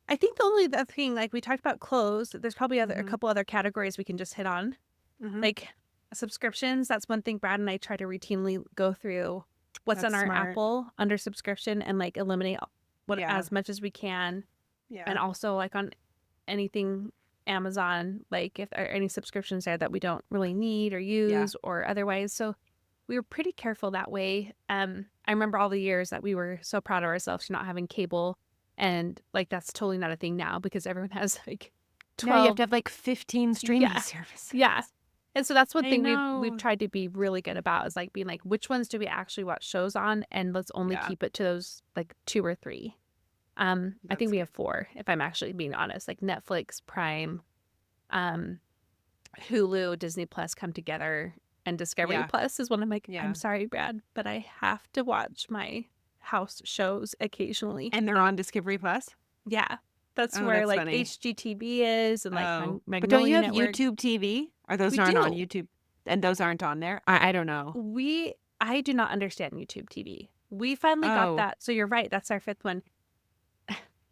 I think the only other thing, like we talked about clothes, there's probably a Mm-hmm. couple other categories we can just hit on. Mm-hmm. Like subscriptions, that's one thing Brad and I try to routinely go through what's on That's our smart. Apple under subscription and like eliminate what Yeah. as much as we can. Yeah. And also like on anything Amazon, like if there are any subscriptions there that we don't really need or Yeah. use or otherwise. So we were pretty careful that way. I remember all the years that we were so proud of ourselves for not having cable, and like that's totally not a thing now because everyone has like Now you have 12. to have like 15 streaming Yeah. services. Yeah. And so that's one I thing we've know. tried to be really good about is like being like, which ones do we actually watch shows on, and let's only Yeah, keep it to those like 2 or 3. I think that's we good. have 4 if I'm actually being honest, like Netflix, Prime, um, Hulu, Disney Plus come together, and Discovery Yeah, Plus is one. I'm like, I'm yeah. sorry, Brad, but I have to watch my house shows occasionally. And they're on Discovery Plus? Yeah. That's Oh, where that's like funny. HGTV is and like Oh, but don't you Magnolia have Network. YouTube TV? Or those We aren't on do. YouTube? And those aren't on there? I don't know. I do not understand YouTube TV. We finally got Oh, that. So you're right. That's our 5th one.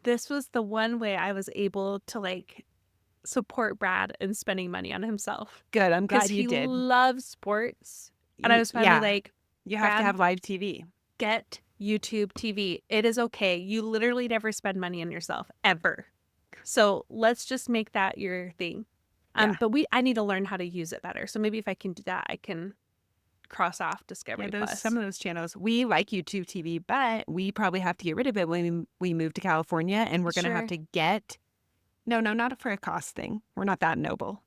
This was the one way I was able to like support Brad in spending money on himself good. I'm because glad you he did. loves sports. And I was finally Yeah, like, you have to Brad, have live TV. get YouTube TV. It is okay. You literally never spend money on yourself ever. So let's just make that your thing. Yeah. But I need to learn how to use it better. So maybe if I can do that, I can cross off Yeah, Discovery those Plus. some of those channels. We like YouTube TV, but we probably have to get rid of it when we move to California, and we're gonna have Sure. to get no, not for a cost thing. We're not that noble.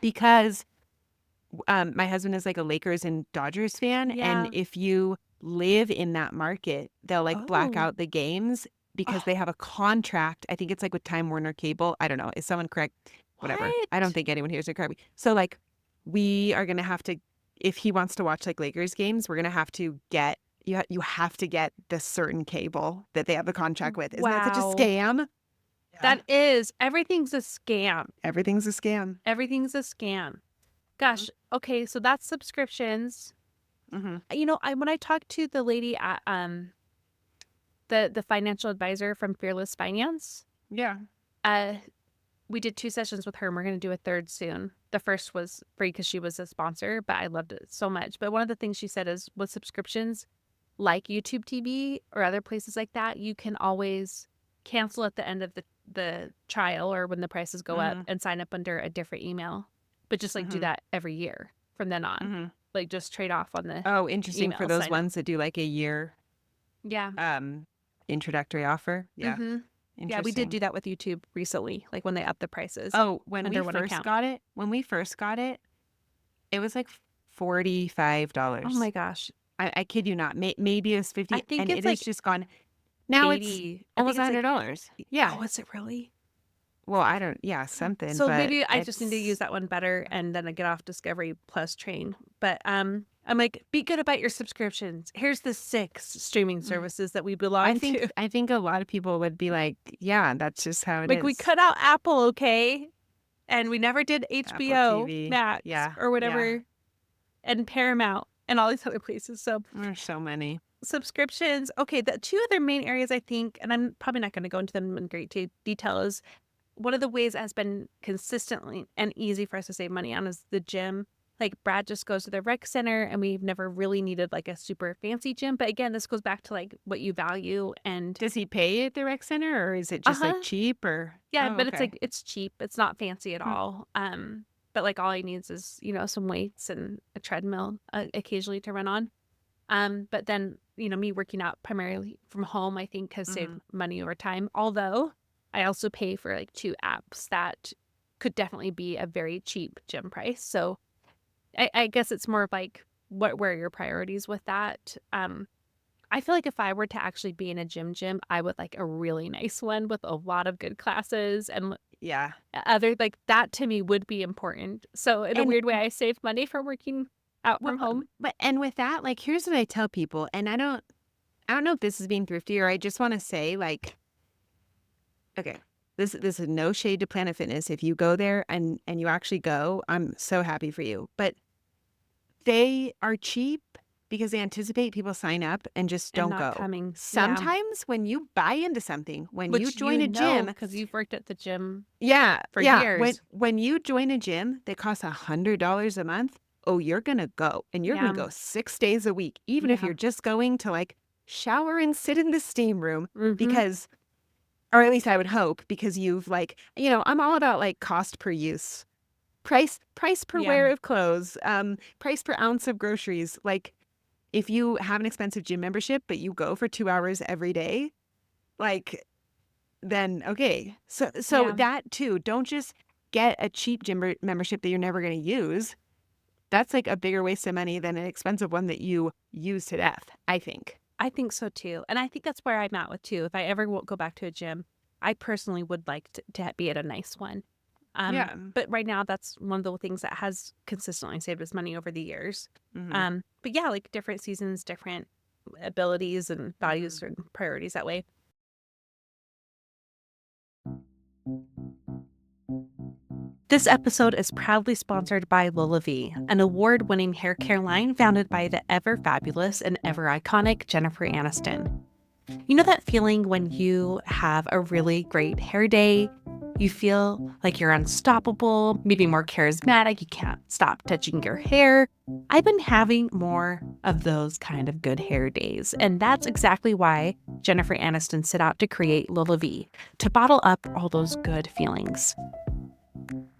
Because my husband is like a Lakers and Dodgers fan, and Yeah. if you live in that market, they'll like black Oh. out the games because Oh, they have a contract. I think it's like with Time Warner Cable. I don't know. Is someone correct? Whatever. I don't what? think anyone here is correct. So like we are gonna have to, if he wants to watch like Lakers games, we're gonna have to get you have to get the certain cable that they have the contract with. Isn't that such a Wow. scam? Yeah. That is, everything's a scam. Everything's a scam. Everything's a scam. Gosh. Okay. So that's subscriptions. Mm-hmm. When I talked to the lady at the financial advisor from Fearless Finance, Yeah. uh, we did 2 sessions with her, and we're going to do a 3rd soon. The first was free because she was a sponsor, but I loved it so much. But one of the things she said is with subscriptions like YouTube TV or other places like that, you can always cancel at the end of the trial or when the prices go up Mm-hmm. and sign up under a different email. But just like do Mm-hmm. that every year from then on. Mm-hmm. Like just trade off on the Oh, interesting for email those sign up. ones that do like a year Yeah. introductory offer. Yeah. Mm-hmm. Yeah, we did Interesting. do that with YouTube recently, like when they upped the prices Oh, when we under one first account. got it, it was like $45. Oh my gosh. I kid you not. Maybe it was 50, I think and it's it has like just gone. Now it's 80. I think almost it's like, $100. Yeah. oh, is it really? Well, I don't. Yeah, something. So But maybe I just need to use it's. that one better and then I get off Discovery Plus train. But I'm like, be good about your subscriptions. Here's the 6 streaming services that we belong to. I think a lot of people would be like, yeah, that's just how it Like we is. cut out Apple, okay? And we never did Apple HBO TV. Max Yeah. or whatever and Paramount and all these other places. So There's so many. subscriptions. Okay, the 2 other main areas I think, and I'm probably not going to go into them in great detail, is one of the ways that has been consistently and easy for us to save money on is the gym. Like Brad just goes to the rec center and we've never really needed like a super fancy gym. But again, this goes back to like what you value and Does he pay at the rec center, or is it just like cheap? Or yeah, oh, but it's okay. like it's cheap. It's not fancy at Hmm. all. But like all he needs is, some weights and a treadmill occasionally to run on. But then, me working out primarily from home, I think has saved money over time. Although I also pay for like 2 apps that could definitely be a very cheap gym price. So I guess it's more of like where are your priorities with that? I feel like if I were to actually be in a gym, I would like a really nice one with a lot of good classes and Yeah. other like that to me would be important. So in a And weird way, I save money from working out from home. but with that, like, here's what I tell people, and I don't know if this is being thrifty, or I just want to say, like, okay, this is no shade to Planet Fitness. If you go there and you actually go, I'm so happy for you. But they are cheap because they anticipate people sign up and just And don't not go. coming. Yeah. Sometimes when you buy into something, when you Which join a gym, because you've worked at the gym yeah, for yeah. years. When you join a gym that costs $100 a month, oh, you're gonna go, and you're Yeah. gonna go 6 days a week, even if Yeah. you're just going to like shower and sit in the steam room, Mhm. because, or at least I would hope, because you've like, I'm all about like cost per use, price per Yeah. wear of clothes, price per ounce of groceries. Like, if you have an expensive gym membership, but you go for 2 hours every day, like, then okay. So Yeah. that too, don't just get a cheap gym membership that you're never going to use. That's like a bigger waste of money than an expensive one that you use to death, I think. I think so too. And I think that's where I'm at with too. If I ever go back to a gym, I personally would like to be at a nice one. Yeah. But right now, that's one of the things that has consistently saved us money over the years. Hmm. But yeah, like different seasons, different abilities and values Hmm. and priorities that way. This episode is proudly sponsored by Lullaby, an award-winning hair care line founded by the ever fabulous and ever iconic Jennifer Aniston. You know that feeling when you have a really great hair day? You feel like you're unstoppable, maybe more charismatic, you can't stop touching your hair. I've been having more of those kind of good hair days, and that's exactly why Jennifer Aniston set out to create Lullaby, to bottle up all those good feelings.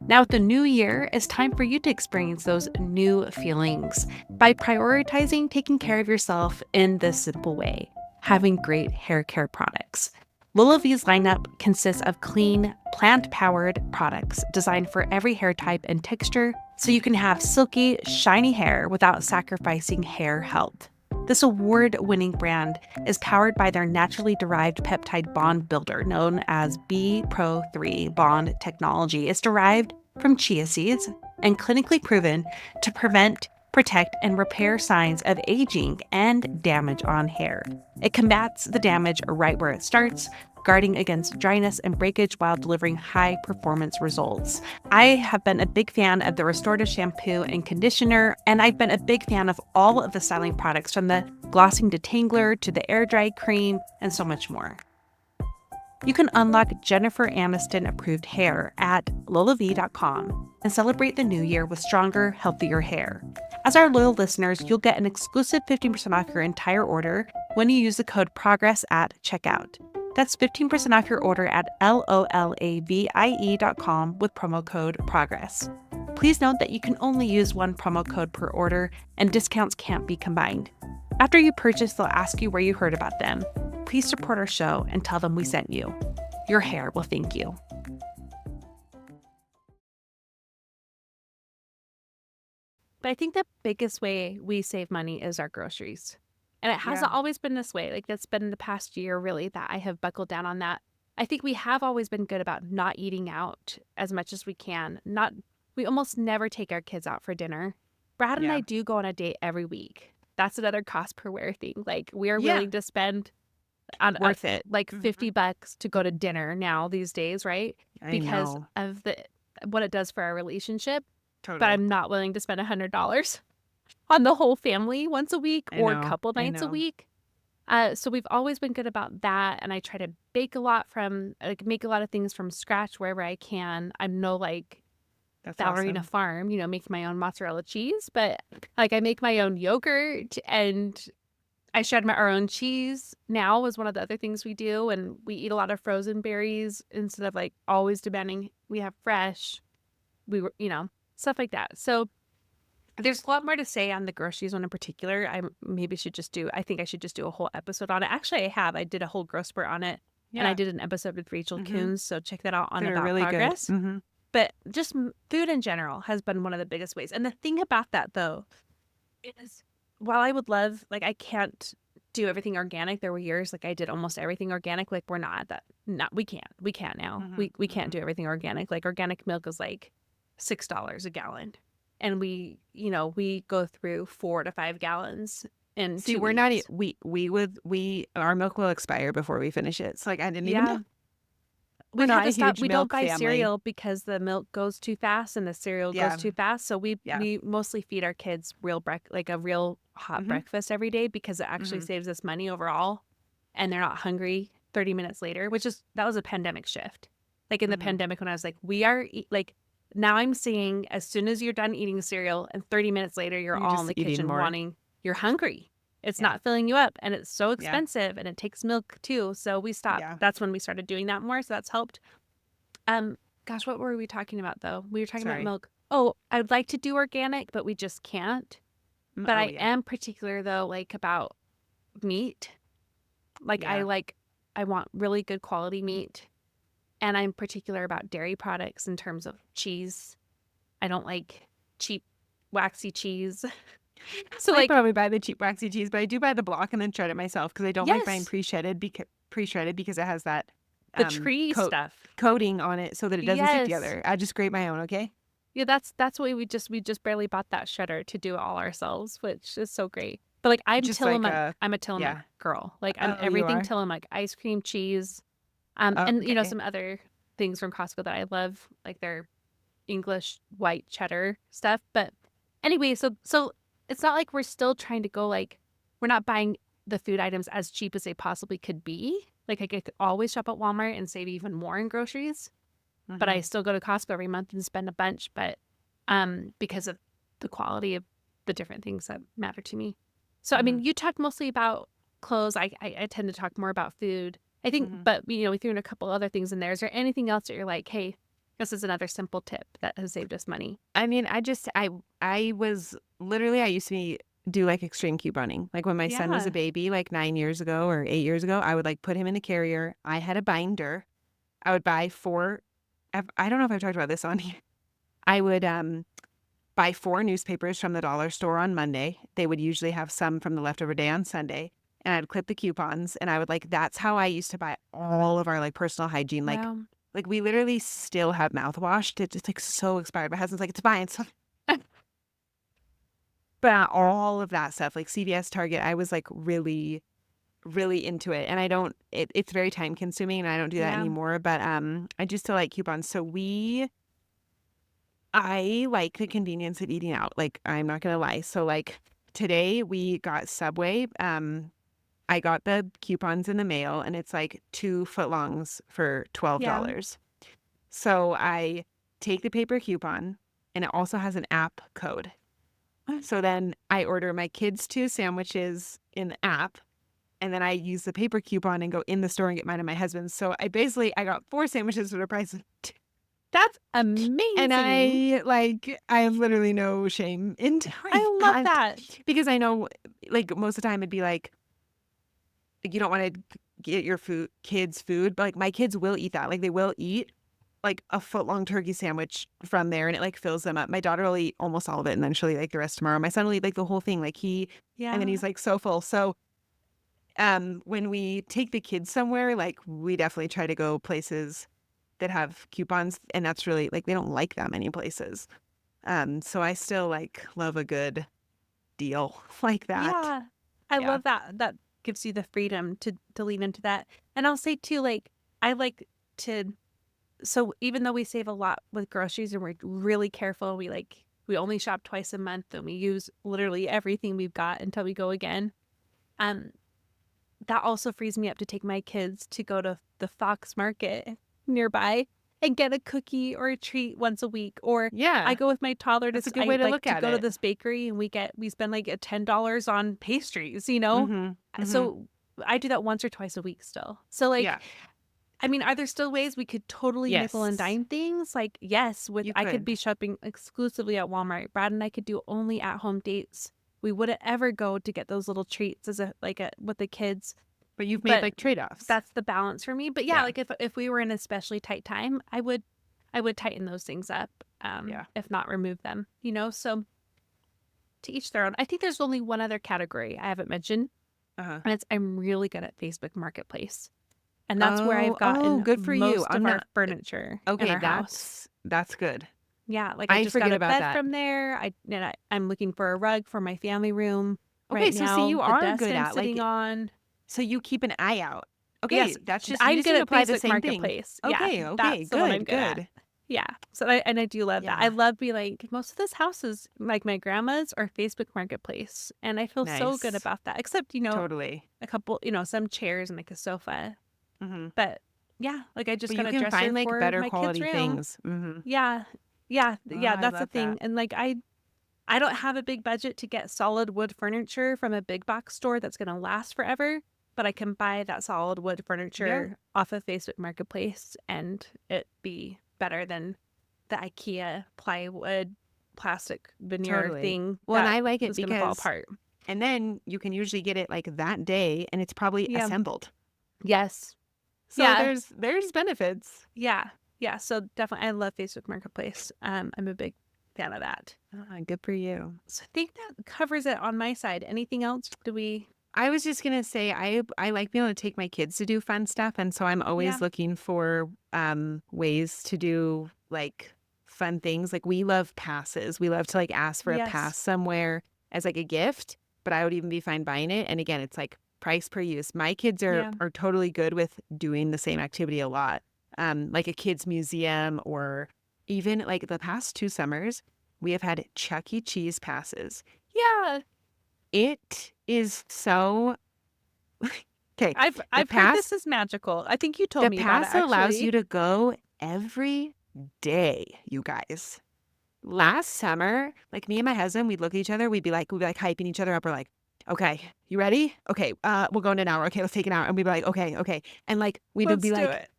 Now, with the new year, it's time for you to experience those new feelings by prioritizing taking care of yourself in this simple way, having great hair care products. Lullaby's lineup consists of clean, plant-powered products designed for every hair type and texture, so you can have silky, shiny hair without sacrificing hair health. This award-winning brand is powered by their naturally derived peptide bond builder known as B Pro 3 bond technology. It's derived from chia seeds and clinically proven to prevent, protect, and repair signs of aging and damage on hair. It combats the damage right where it starts, guarding against dryness and breakage while delivering high-performance results. I have been a big fan of the restorative shampoo and conditioner, and I've been a big fan of all of the styling products from the glossing detangler to the air dry cream and so much more. You can unlock Jennifer Aniston approved hair at lullaby.com and celebrate the new year with stronger, healthier hair. As our loyal listeners, you'll get an exclusive 15% off your entire order when you use the code PROGRESS at checkout. That's 15% off your order at lullaby.com with promo code PROGRESS. Please note that you can only use one promo code per order and discounts can't be combined. After you purchase, they'll ask you where you heard about them. Please support our show and tell them we sent you. Your hair will thank you. But I think the biggest way we save money is our groceries. And it hasn't always been this way. Like, that's been the past year, really, that I have buckled down on that. I think we have always been good about not eating out as much as we can. We almost never take our kids out for dinner. Brad and Yeah. I do go on a date every week. That's another cost per wear thing. Like, we are Yeah. willing to spend on Worth it. like $50 to go to dinner now these days, right? I Because know. of what it does for our relationship. But Totally. I'm not willing to spend $100 on the whole family once a week I or a know. couple I nights a know. week. So we've always been good about that, and I try to make a lot of things from scratch wherever I can. I'm no like That's ballerina awesome. farm, make my own mozzarella cheese, but like I make my own yogurt and I shred our own cheese now is one of the other things we do, and we eat a lot of frozen berries instead of like always demanding we have fresh. We were, stuff like that. So there's a lot more to say on the groceries one in particular. I think I should just do a whole episode on it. Actually, I did a whole growth spurt on it, and I Yeah. did an episode with Rachel Mm-hmm. Coons. So check that out on They're About really good. Progress. Mm-hmm. But just food in general has been one of the biggest ways. And the thing about that, though, is while I would love, like, I can't do everything organic. There were years like I did almost everything organic. Like, we're not at that. Not we can't. We can't now. Mm-hmm. We can't do everything organic. Like, organic milk is like $6 a gallon, and we go through 4 to 5 gallons in See, 2 we're not. weeks. Our milk will expire before we finish it. It's like I didn't even Yeah. know. We We're had not to a stop. huge We don't milk buy family. cereal because the milk goes too fast and the cereal Yeah. goes too fast. So we Yeah. we mostly feed our kids like a real hot Mhm. breakfast every day because it actually Mhm. saves us money overall, and they're not hungry 30 minutes later, that was a pandemic shift. Like in the Mhm. pandemic when I was like, like now I'm seeing as soon as you're done eating cereal and 30 minutes later you're You're all in just the eating kitchen more. you're hungry. It's Yeah. not filling you up, and it's so Yeah. expensive, and it takes milk too. So we stopped. Yeah. That's when we started doing that more. So that's helped. Gosh, what were we talking about though? We were talking about Sorry. milk. Oh, I'd like to do organic, but we just can't. But Oh I yeah. am particular though, like about meat. Like Yeah. I want really good quality meat. And I'm particular about dairy products in terms of cheese. I don't like cheap, waxy cheese. So I like, probably buy the cheap waxy cheese, but I do buy the block and then shred it myself because I don't like buying yes, pre-shredded because it has that the tree coat stuff. coating on it so that it doesn't stick Yes. together. I just grate my own, okay? Yeah, that's why we just barely bought that shredder to do it all ourselves, which is so great. But like Just like I'm a Tillamook yeah. girl. Like I'm Oh, you everything are? Tillamook, ice cream, cheese, and Okay. some other things from Costco that I love, like their English white cheddar stuff. But anyway, so it's not like we're still trying to go like we're not buying the food items as cheap as they possibly could be. Like I could always shop at Walmart and save even more in groceries, but I Mhm. still go to Costco every month and spend a bunch, but because of the quality of the different things that matter to me. So I mean, Mhm. you talked mostly about clothes. I tend to talk more about food. I think, Mhm. but we threw in a couple other things in there. Is there anything else that you're like, hey, this is another simple tip that has saved us money? I mean, I was literally I used to do like extreme couponing. Like when my son was a Yeah. baby, like 9 years ago or 8 years ago, I would like put him in the carrier. I had a binder. I would buy four. I don't know if I've talked about this on here. I would buy four newspapers from the dollar store on Monday. They would usually have some from the leftover day on Sunday. And I'd clip the coupons and I would like that's how I used to buy all of our like personal hygiene. Wow. Like we literally still have mouthwash. It's like so expired. My husband's like, it's fine. But all of that stuff, like CVS, Target, I was like really, really into it. And it's very time consuming and I don't do that Yeah. anymore. But I do still like coupons. So I like the convenience of eating out. Like I'm not gonna lie. So like today we got Subway. I got the coupons in the mail and it's like 2 footlongs for Yeah. $12. So I take the paper coupon and it also has an app code. So then I order my kids 2 sandwiches in the app and then I use the paper coupon and go in the store and get mine and my husband's. So I got 4 sandwiches for the price of two. That's And amazing. I have literally no shame in doing I love that that. because I know like most of the time it'd be like you don't want to get your kids food, but like my kids will eat that. Like they will eat like a foot-long turkey sandwich from there and it like fills them up. My daughter will eat almost all of it and then she'll eat like the rest tomorrow. My son will eat like the whole thing. And then Yeah. he's like so full. So when we take the kids somewhere, like we definitely try to go places that have coupons and that's really like they don't like that many places. So I still like love a good deal like that. Yeah. I Yeah. love that. That gives you the freedom to lean into that. And I'll say too, like, I like to so even though we save a lot with groceries and we're really careful, we only shop twice a month and we use literally everything we've got until we go again. Um, that also frees me up to take my kids to go to the Fox Market nearby and get a cookie or a treat once a week. Or I Yeah. go with my toddler That's a good I way to like look to at go to it. this bakery and we spend like $10 on pastries. Mhm. Mhm. So I do that once or twice a week still. So like, Yeah. I mean, are there still ways we could totally nickel and Yes. dime things? Like, yes, with You I could could. be shopping exclusively at Walmart. Brad and I could do only at home dates. We wouldn't ever go to get those little treats as a with the kids. But you've made But like trade-offs. that's the balance for me. But yeah, Yeah. like if we were in an especially tight time, I would tighten those things up, Yeah. if not remove them. So to each their own. I think there's only one other category I haven't mentioned, Uh-huh. and it's I'm really good at Facebook Marketplace. And that's where I've Oh, gotten good for you. most I'm of our not furniture in okay, our house. that's good. Yeah, like I I just forget got a about bed that. from there. I'm looking for a rug for my family room Okay, right so see now. you The are desk good I'm at sitting on. so you keep an eye out. Okay, Yes, that's just you I'm just good need to at apply the Facebook same thing. Marketplace. Yeah, Okay, okay, that's the one I'm good, good at. good. Yeah. So I do love that. I Yeah. love be like most of this houses, like my grandma's, are Facebook Marketplace, and I feel so good Nice. about that. Except Totally. a couple, some chairs and like a sofa. Mhm. But yeah, like I just But got you a can dresser find like for better my kids' quality room. things. Mhm. Yeah, yeah, Oh, yeah. I That's the love that. thing. And like I don't have a big budget to get solid wood furniture from a big box store that's gonna last forever. But I can buy that solid wood Yeah. furniture off of Facebook Marketplace and it be better than the IKEA plastic veneer Totally. thing Well, and that I like it was gonna fall because, apart. and then you can usually get it like that day and it's probably Yeah. assembled. Yes. So Yeah. there's benefits. Yeah. Yeah. So definitely, I love Facebook Marketplace. I'm a big fan of that. Good for you. So I think that covers it on my side. Anything else? Do we? I was just gonna say I like being able to take my kids to do fun stuff, and so I'm Yeah. always looking for ways to do like fun things. Like we love passes. We love to like ask for a Yes. pass somewhere as like a gift, but I would even be fine buying it. And again, it's like price per use. My kids Yeah. are totally good with doing the same activity a lot. Like a kids museum, or even like the past 2 summers, we have had Chuck E. Cheese passes. Yeah. It is so okay. I've The heard pass this is magical. I think you told the me about it pass allows actually. you to go every day, you guys. Last summer, like me and my husband, we'd look at each other, we'd be like hyping each other up. We're like, okay, you ready? Okay, we'll go in an hour. Okay, let's take an hour. And we'd be like, okay. And like we'd Let's be do like it.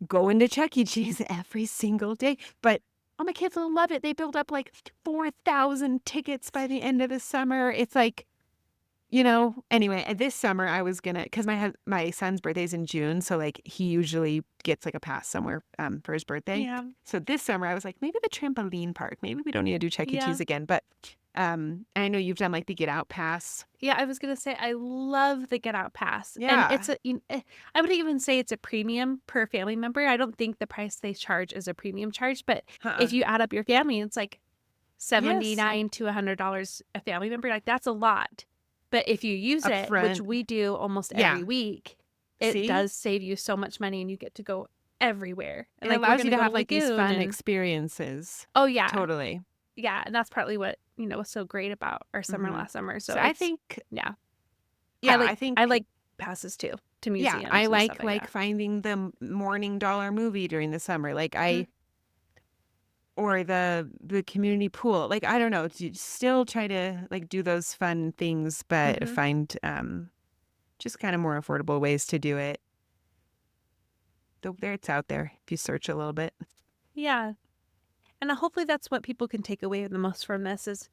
going to Chuck E. Cheese every single day. But oh, my kids will love it. They built up like 4,000 tickets by the end of the summer. It's like, anyway, this summer I was gonna, because my son's birthday's in June, so like he usually gets like a pass somewhere for his birthday. Yeah. So this summer I was like, maybe the trampoline park. Maybe we don't need to do Chuck E. Yeah. Cheese again. But I know you've done like the Get Out pass. Yeah, I was gonna say I love the Get Out Pass, and Yeah. it's I would even say it's a premium per family member. I don't think the price they charge is a premium charge, but if you add up your family, it's like $79 to $100 a family member. Like that's a lot. But if you use it, which Upfront. we do almost Yeah. every week, it See? does save you so much money, and you get to go everywhere. And It like we're allows you gonna to go have like these Lagoon fun and- experiences. Oh yeah, Totally. yeah, and that's partly what was so great about our summer Mhm. last summer. So I it's- think, yeah, yeah, I I think, like passes too to museums. yeah, I and like stuff like that. finding the morning dollar movie during the summer. Like or the community pool. Like, I don't know, to still try to like do those fun things, but Mhm. find just kind of more affordable ways to do it. Though it's out there if you search a little bit. Yeah, and hopefully that's what people can take away the most from this is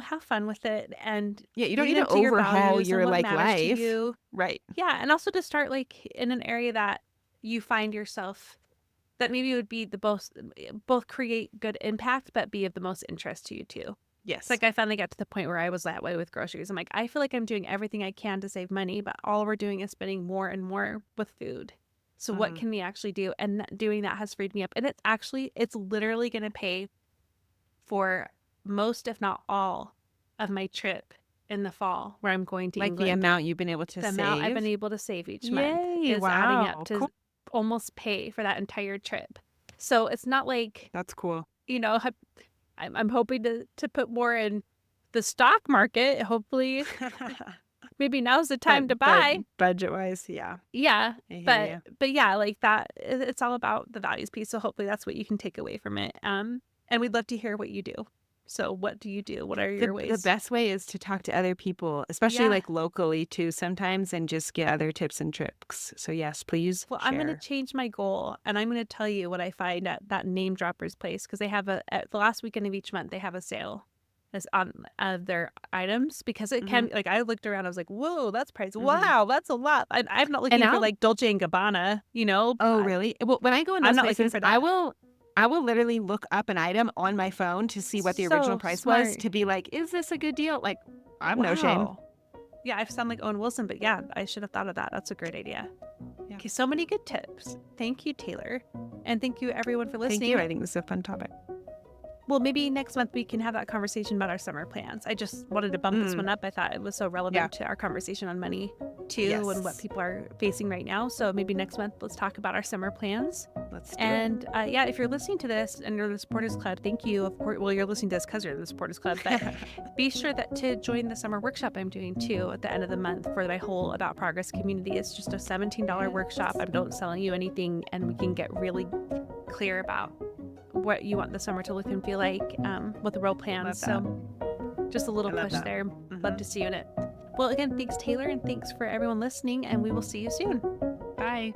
have fun with it and Yeah, you don't lean need to into your overhaul values your and what like matters to life. you. Right. Yeah, and also to start like in an area that you find yourself that maybe would be the both create good impact but be of the most interest to you too. Yes. It's like I finally got to the point where I was that way with groceries. I'm like, I feel like I'm doing everything I can to save money, but all we're doing is spending more and more with food. So what can we actually do? And doing that has freed me up. And it's literally going to pay for most, if not all, of my trip in the fall where I'm going to like England. the amount you've been able to The save. amount I've been able to save each month Yay, is adding wow, up to cool. almost pay for that entire trip. So it's not like, That's cool. I'm hoping to put more in the stock market. Hopefully, maybe now's the time to buy. Budget wise, yeah. Yeah, I hear ya. but yeah, like that. It's all about the values piece. So hopefully that's what you can take away from it. And we'd love to hear what you do. So what do you do? What are your ways? The best way is to talk to other people, especially Yeah. like locally too sometimes, and just get other tips and tricks. So yes, please Well, share. I'm going to change my goal, and I'm going to tell you what I find at that Name Droppers place because they have at the last weekend of each month they have a sale on their items because it can like I looked around, I was like, whoa, that's price. Wow, that's a lot. I'm not looking for like Dolce and Gabbana, Oh, really? Well, when I go in I'm those not looking places, for that. I will literally look up an item on my phone to see what the So original price was smart. to be like, is this a good deal? Like, I'm no shame. Wow. Yeah, I sound like Owen Wilson, but yeah, I should have thought of that. That's a great idea. Yeah. Okay, so many good tips. Thank you, Taylor. And thank you, everyone, for listening. Thank you. I think this is a fun topic. Well, maybe next month we can have that conversation about our summer plans. I just wanted to bump this one up. I thought it was so relevant to our conversation on money, too, and what people are facing right now. So maybe next month, let's talk about our summer plans. Let's do and yeah, if you're listening to this and you're the Supporters Club, thank you. Of course, well, you're listening to this because you're in the Supporters Club, but be sure to join the summer workshop I'm doing, too, at the end of the month for my whole About Progress community. It's just a $17 workshop. I'm not selling you anything, and we can get really clear about what you want the summer to look and feel like with the role plans. So just a little push there. Love to see you in it. Well, again, thanks, Taylor, and thanks for everyone listening, and we will see you soon. Bye.